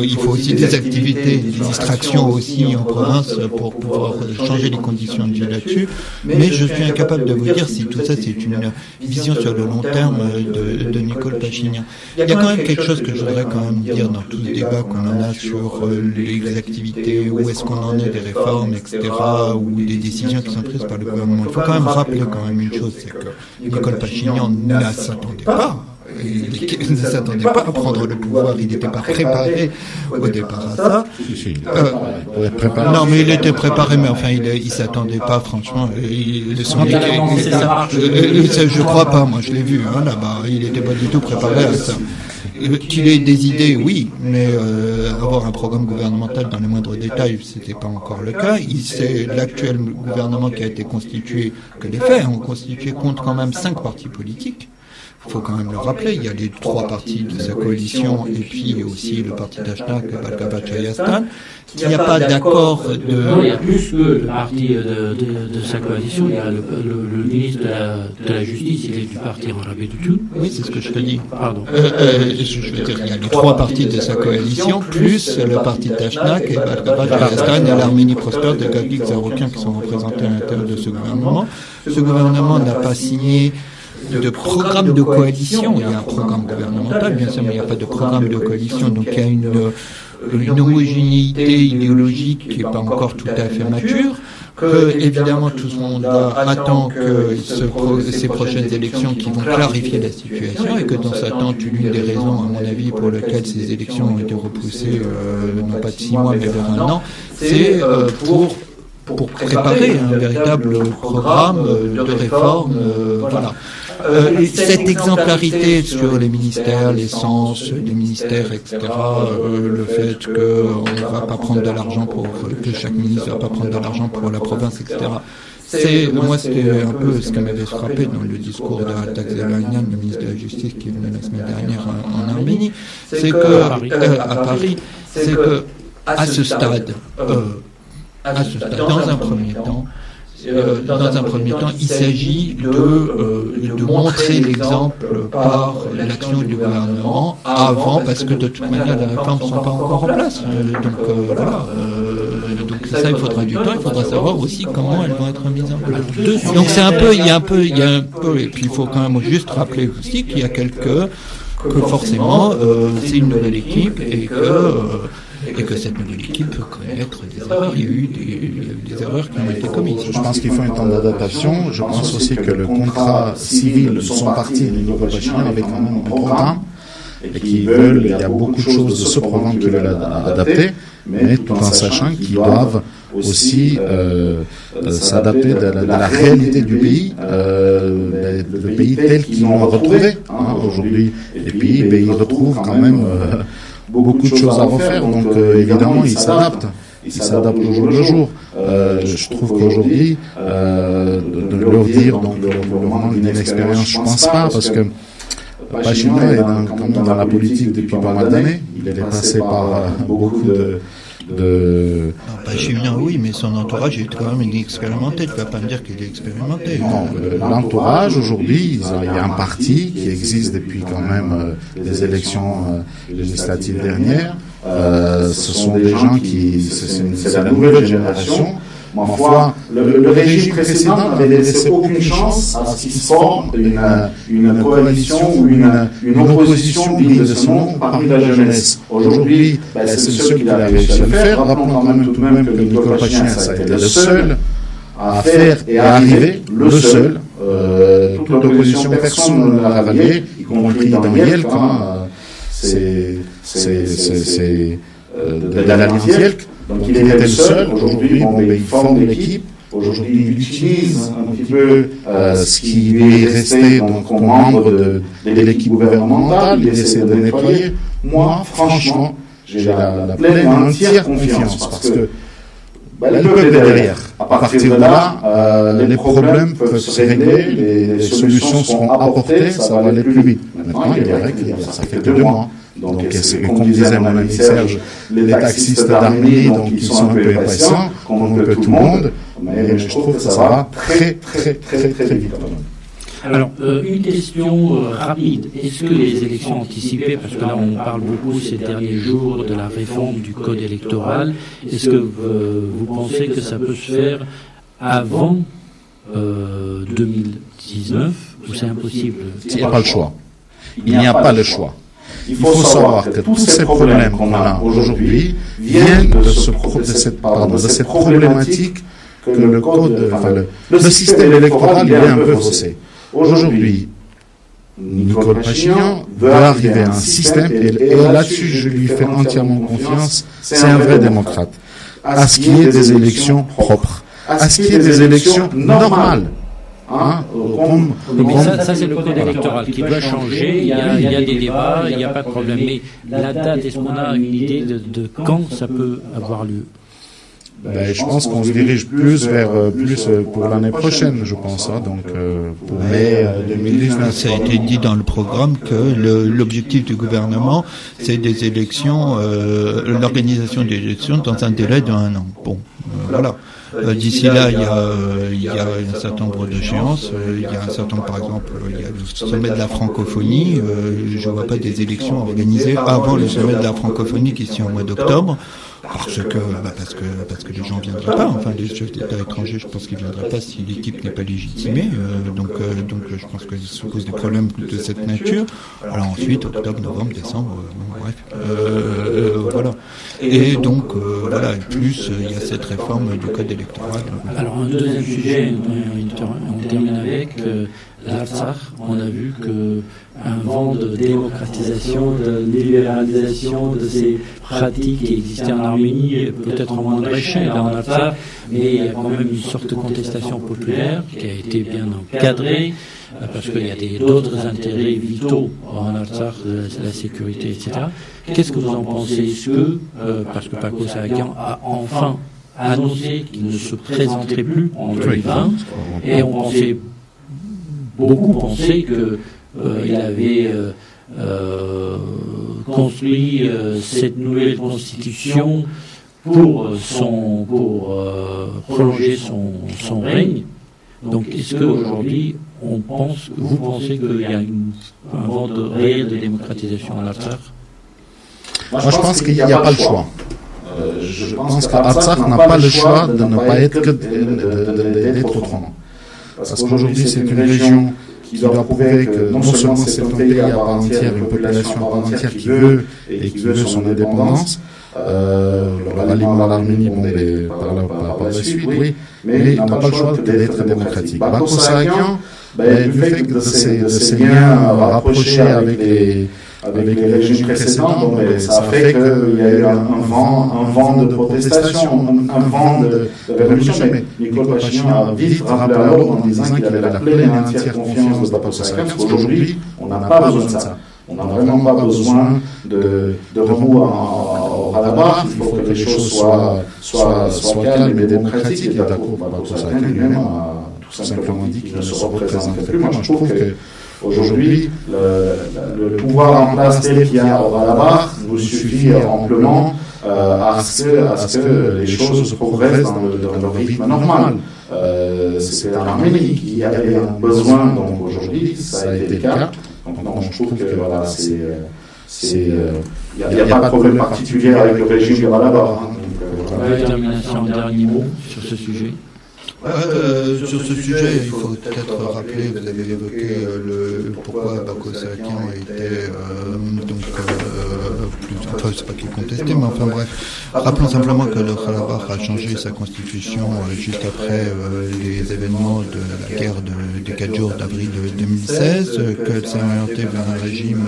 Il faut aussi des activités, des distractions aussi en province pour pouvoir changer les conditions de vie là-dessus. Mais je suis incapable de vous dire si tout ça c'est une vision sur le long terme de Nicole Pachinian. Il y a quand même quelque chose que je voudrais quand même dire dans tout ce débat qu'on en a sur les activités, où est-ce qu'on en est des réformes, etc., ou des décisions qui sont prises par le gouvernement. Il faut quand même rappeler quand même une chose, c'est que Nicole Pachinian ne s'attendait pas. Il ne s'attendait pas à prendre le pouvoir, il n'était pas préparé au départ à ça. Non, mais il était préparé, mais enfin, il s'attendait pas, franchement. Je crois pas, moi, je l'ai vu là-bas. Il n'était pas du tout préparé à ça. Qu'il ait des idées, oui, mais avoir un programme gouvernemental dans les moindres détails, c'était pas encore le cas. C'est l'actuel gouvernement qui a été constitué, que les faits ont constitué, compte quand même 5 partis politiques. faut quand même le rappeler, il y a les 3 partis de sa coalition et puis aussi le parti d'Ashnak, Balkabachayastan. Il n'y a pas d'accord de... Non, il y a plus que le parti de sa coalition. Il y a le ministre de la Justice, il est du parti Rabetoutou. Oui, c'est ce que je te dis. Pardon. Je veux dire, il y a les 3 partis de sa coalition, plus le parti d'Ashnak et Balkabachayastan et l'Arménie prospère de Gagik Zaroukian qui sont représentés à l'intérieur de ce gouvernement. Ce gouvernement n'a pas signé de programme de coalition. Il y a un programme gouvernemental, bien sûr, mais il n'y a pas de programme de coalition. Donc il y a une homogénéité idéologique qui n'est pas encore tout à fait mature, que évidemment tout le monde attend que ces prochaines élections qui vont clarifier la situation et que dans cette attente, l'une des raisons, à mon avis, pour lesquelles ces élections ont été repoussées, non pas de 6 mois, mais vers 1 an, c'est pour préparer un véritable programme de réforme, voilà. Cette exemplarité sur les ministères, l'essence des ministères, etc., le fait qu'on ne va pas prendre de l'argent que chaque ministre ne va pas prendre de l'argent pour la province, etc. Moi, c'était un peu ce qui m'avait frappé dans le discours de Altak Zelanyan, le ministre de la Justice, qui est venu la semaine dernière en Arménie, c'est que, à Paris, c'est que, à ce stade, dans un premier temps, il s'agit de montrer l'exemple par l'action du gouvernement avant, parce que de toute manière, les réformes ne sont pas encore en place. Donc ça, il faudra du temps. Il faudra savoir aussi comment elles vont être mises en place. Donc c'est il y a un peu, et puis il faut quand même juste rappeler aussi qu'il y a que forcément, c'est une nouvelle équipe et que cette nouvelle équipe peut connaître des erreurs. Il y a eu des erreurs qui ont été commises. Je pense qu'il faut un temps d'adaptation. Je pense aussi que le contrat civil de son parti, les Nicole Pachinian, avait quand même un programme et qu'il y a beaucoup de choses de ce programme qu'ils veulent adapter, mais tout en sachant qu'ils doivent aussi s'adapter de la réalité du pays, le pays tel qu'ils l'ont retrouvé. Aujourd'hui, les pays, ils retrouvent quand même beaucoup de choses à refaire, donc évidemment ils s'adaptent au jour le jour. Je trouve qu'aujourd'hui, de leur dire donc leur manque d'inexpérience, je pense pas, parce que Pachinian est dans la politique depuis pas mal d'années. Il est passé par beaucoup Pachinian, oui, mais son entourage est quand même expérimenté. Tu ne vas pas me dire qu'il est expérimenté. Non, l'entourage, aujourd'hui, il y a un parti qui existe depuis quand même les élections législatives dernières. Ce sont des gens c'est la nouvelle génération. Ma foi, le régime précédent n'avait laissé aucune chance à ce qu'il se forme une coalition ou une opposition digne de son nom parmi la jeunesse. Aujourd'hui, c'est le seul qui a réussi à le faire. Rappelons quand même tout de même que Nicole Pachinian, ça a été le seul à faire et à arriver, le seul. Toute l'opposition, personne ne l'a rallié, y compris Daniel, quand c'est de l'Alliance Yelk. Donc il était le seul. Aujourd'hui, il forme une équipe. Aujourd'hui, il utilise un petit peu ce qui lui est resté donc, comme membre de l'équipe gouvernementale. Il essaie de nettoyer. Moi, franchement, j'ai la pleine et entière confiance parce que le peuple est derrière. À partir de là, les problèmes peuvent se régler, les solutions seront apportées, ça va aller plus vite. Maintenant, il est vrai que ça fait que 2 mois. Donc, comme disait mon ami Serge, les taxistes d'Arménie, donc ils sont un peu impatients, comme un peu tout le monde, mais je trouve que ça va très vite. Alors, une question rapide. Est-ce que les élections anticipées, parce que là on parle beaucoup ces derniers jours de la réforme du code électoral, est-ce que vous pensez que ça peut se faire avant 2019 ou c'est impossible? Il n'y a pas le choix. Il n'y a pas le choix. Il faut savoir que tous ces problèmes qu'on a aujourd'hui viennent de cette problématique que le code, le système électoral est un peu faussé. Aujourd'hui, Nicole Pachinian veut arriver à un système, et là-dessus je lui fais entièrement confiance, c'est un vrai démocrate, à ce qu'il y ait des élections propres, à ce qu'il y ait des élections normales. Mais ça c'est le code électoral qui doit changer, il y a des débats, il n'y a pas de problème. Mais la date, est-ce qu'on a une idée de quand ça peut avoir lieu? Je pense qu'on se dirige plus vers pour l'année prochaine, je pense, donc pour mai 2019. Ça a été dit dans le programme que l'objectif du gouvernement, c'est des élections, l'organisation des élections dans un délai d'1 an. Bon, voilà. D'ici là, il y a un certain nombre d'échéances. Il y a un certain nombre, par exemple, il y a le sommet de la francophonie. Je ne vois pas des élections organisées avant le sommet de la francophonie qui est au mois d'octobre. Parce que les gens viendraient pas. Enfin, les chefs d'État étrangers, je pense qu'ils viendraient pas si l'équipe n'est pas légitimée. Donc, je pense que ça pose des problèmes de cette nature. Alors ensuite, octobre, novembre, décembre, bref, voilà. Et donc, voilà. Et plus, il y a cette réforme du code électoral. Alors, un deuxième sujet, on termine avec l'Artsakh. On a vu qu'un vent de démocratisation, de libéralisation de ces pratiques qui existaient en Arménie, peut-être en moindre échelle en Artsakh, mais il y a quand même une sorte de contestation populaire qui a été bien encadrée, parce qu'il y a d'autres intérêts vitaux en Artsakh, la sécurité, etc. Qu'est-ce que vous en pensez? Est-ce que, parce que Bako Saakyan a enfin annoncé qu'il ne se présenterait plus en 2020, et beaucoup pensaient qu'il avait construit cette nouvelle constitution pour prolonger son règne. Donc, est-ce qu'aujourd'hui, vous pensez qu'il y a un vent réel de démocratisation en Artsakh? Moi, je pense qu'il n'y a pas le choix. Je pense qu'Artsakh n'a pas le choix de ne pas être que d'être autrement. Parce qu'aujourd'hui, c'est une région qui doit prouver que non seulement c'est un pays à part entière, une population à part entière qui veut son indépendance, l'Arménie, par la suite, oui, mais il n'a pas le choix d'être démocratique. Bako Saakyan, du fait de ses liens rapprochés avec les régimes précédents, ça a fait qu'il y a eu un vent de protestation, un vent de révolution. Mais Nicole Pachinian a vite rappelé à l'ordre en disant qu'il avait la pleine et entière confiance de Bako Saakyan, parce qu'aujourd'hui, on n'a pas besoin de ça. On n'a vraiment pas besoin de remous au Karabakh. Il faut que les choses soient calmes et démocratiques. Et d'accord, Bako Saakyan lui-même a tout simplement dit qu'il ne se représenterait plus. Moi, je trouve que aujourd'hui, le pouvoir en place tel qu'il y a au Karabakh nous suffit amplement à ce que les choses progressent dans leur rythme normal. C'est en Arménie qu'il y avait un besoin, donc aujourd'hui, ça a été le cas. Donc je trouve que voilà, il n'y a pas de problème particulier avec le régime du Karabakh. Termination, dernier mot sur ce sujet. Sur ce sujet, il faut peut-être rappeler, vous avez évoqué pourquoi Bako Saakyan était c'est pas qu'il contestait, mais enfin bref. Rappelons simplement que le Karabakh a changé sa constitution juste après les événements de la guerre des 4 jours d'avril 2016, qu'elle s'est orientée vers un régime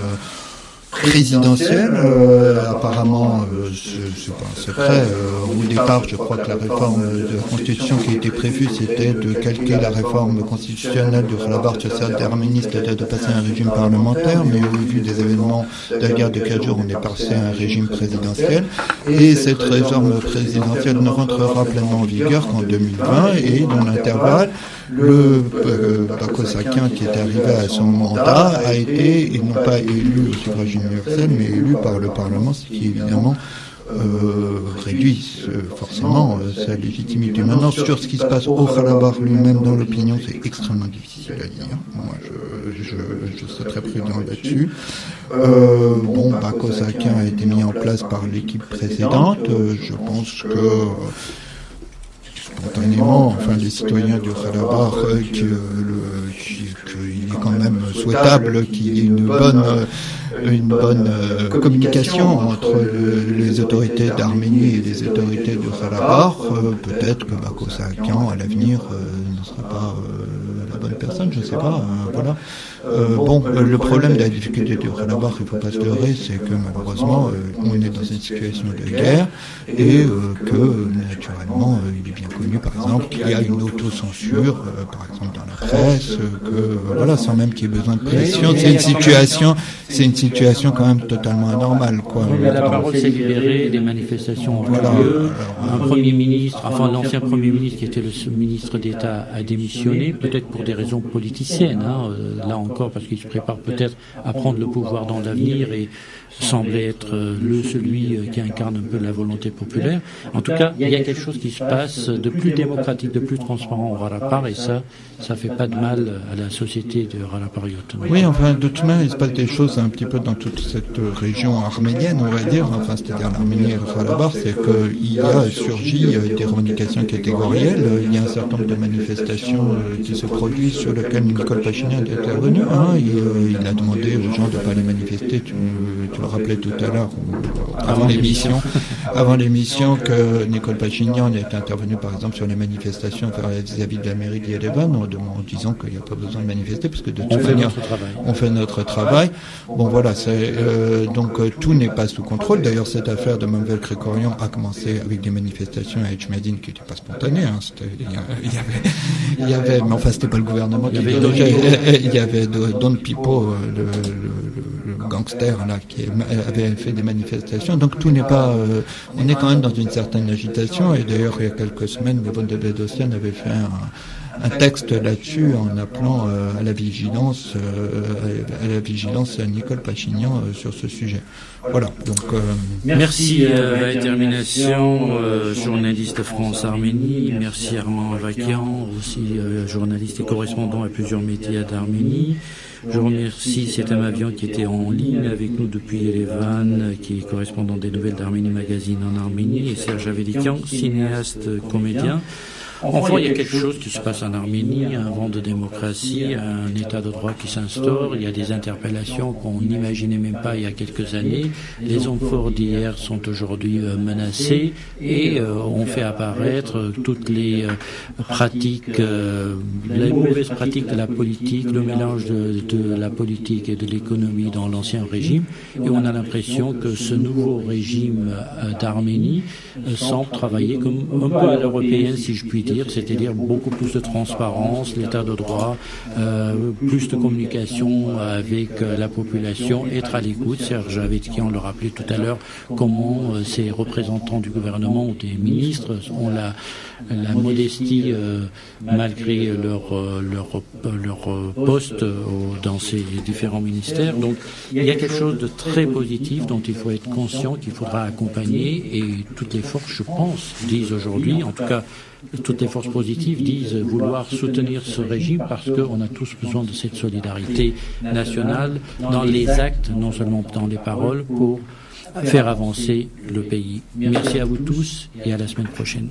présidentielle, apparemment, c'est pas un secret. Au départ, je crois que la réforme de la Constitution qui était prévue, c'était de calquer la réforme constitutionnelle du Karabakh social-d'Arménie, c'est-à-dire de passer à un régime parlementaire, mais au vu des événements de la guerre de 4 jours, on est passé à un régime présidentiel, et cette réforme présidentielle ne rentrera pleinement en vigueur qu'en 2020, et dans l'intervalle, le Bako Saakyan qui est arrivé à son mandat a été, et non pas élu au suffrage universel, mais élu par le Parlement, ce qui évidemment réduit forcément sa légitimité. Maintenant, sur ce qui se passe au Karabakh lui-même dans l'opinion, c'est extrêmement difficile à dire. Moi, je serais très prudent là-dessus. Bako Saakyan a été mis en place par l'équipe précédente. Je pense que spontanément, enfin, les citoyens du Karabakh, qu'il est quand même souhaitable qu'il y ait une bonne communication entre les autorités d'Arménie et les autorités du Karabakh. Peut-être que Bako Saakyan, à l'avenir, ne sera pas la bonne personne, je ne sais pas. Voilà. Le problème de la difficulté du Karabakh, il ne faut pas se leurrer, c'est que malheureusement, on est dans une situation de guerre et que naturellement, il est bien connu, par exemple, qu'il y a une autocensure, par exemple dans la presse, que voilà, sans même qu'il y ait besoin de pression, c'est une situation quand même totalement anormale, quoi. Oui, la parole s'est libérée, les manifestations ont eu Voilà. lieu. Un Premier ministre, enfin l'ancien Premier ministre qui était le ministre d'État a démissionné, peut-être pour des raisons politiciennes, là encore parce qu'il se prépare peut-être à prendre le pouvoir dans l'avenir et semblait être celui qui incarne un peu la volonté populaire. En tout cas, il y a quelque chose qui se passe de plus démocratique, de plus transparent au Ralapar, et ça fait pas de mal à la société de Ralapariot. Oui, enfin, de toute manière, il se passe des choses un petit peu dans toute cette région arménienne, on va dire, enfin, c'est-à-dire l'Arménie et le Ralapar, c'est qu'il y a surgi des revendications catégorielles, il y a un certain nombre de manifestations qui se produisent sur lesquelles Nicole Pachinian est intervenu, il a demandé aux gens de ne pas les manifester, tu le rappelais tout à l'heure, avant l'émission, que Nicole Pachinian est intervenue, par exemple, sur les manifestations vis-à-vis de la mairie d'Yerevan, en disant qu'il n'y a pas besoin de manifester, parce que de toute manière, on fait notre travail. Bon, voilà, donc tout n'est pas sous contrôle. D'ailleurs, cette affaire de Mamvel Krikorian a commencé avec des manifestations à Etchmedine qui n'étaient pas spontanées. Il y avait, mais enfin, c'était pas le gouvernement qui dirigeait. Il y avait Don Pipo, le gangster, là, qui avait fait des manifestations. Donc tout n'est pas, on est quand même dans une certaine agitation. Et d'ailleurs, il y a quelques semaines, le vote de Bedosian avait fait un texte là-dessus en appelant à la vigilance Nicole Pachinian sur ce sujet. Voilà. Donc merci Termination, journaliste France-Arménie. Merci Armand Avakian, aussi journaliste et correspondant à plusieurs médias d'Arménie. Je remercie Setam Avian qui était en ligne avec nous depuis Yerevan, qui est correspondant des Nouvelles d'Arménie Magazine en Arménie, et Serge Avedikian, cinéaste, comédien. Enfin, il y a quelque chose qui se passe en Arménie, un vent de démocratie, un état de droit qui s'instaure, il y a des interpellations qu'on n'imaginait même pas il y a quelques années. Les hommes forts d'hier sont aujourd'hui menacés et on fait apparaître toutes les pratiques, les mauvaises pratiques de la politique, le mélange de la politique et de l'économie dans l'ancien régime, et on a l'impression que ce nouveau régime d'Arménie semble travailler comme un peu à l'européenne, si je puis dire, c'est-à-dire beaucoup plus de transparence, l'état de droit, plus de communication avec la population, être à l'écoute. Serge Avedikian le rappelait tout à l'heure, comment ces représentants du gouvernement ou des ministres ont la modestie, malgré leur poste dans ces différents ministères. Donc il y a quelque chose de très positif dont il faut être conscient, qu'il faudra accompagner, et toutes les forces, je pense, disent aujourd'hui, en tout cas toutes les forces positives disent vouloir soutenir ce régime, parce qu'on a tous besoin de cette solidarité nationale dans les actes, non seulement dans les paroles, pour faire avancer le pays. Merci à vous tous et à la semaine prochaine.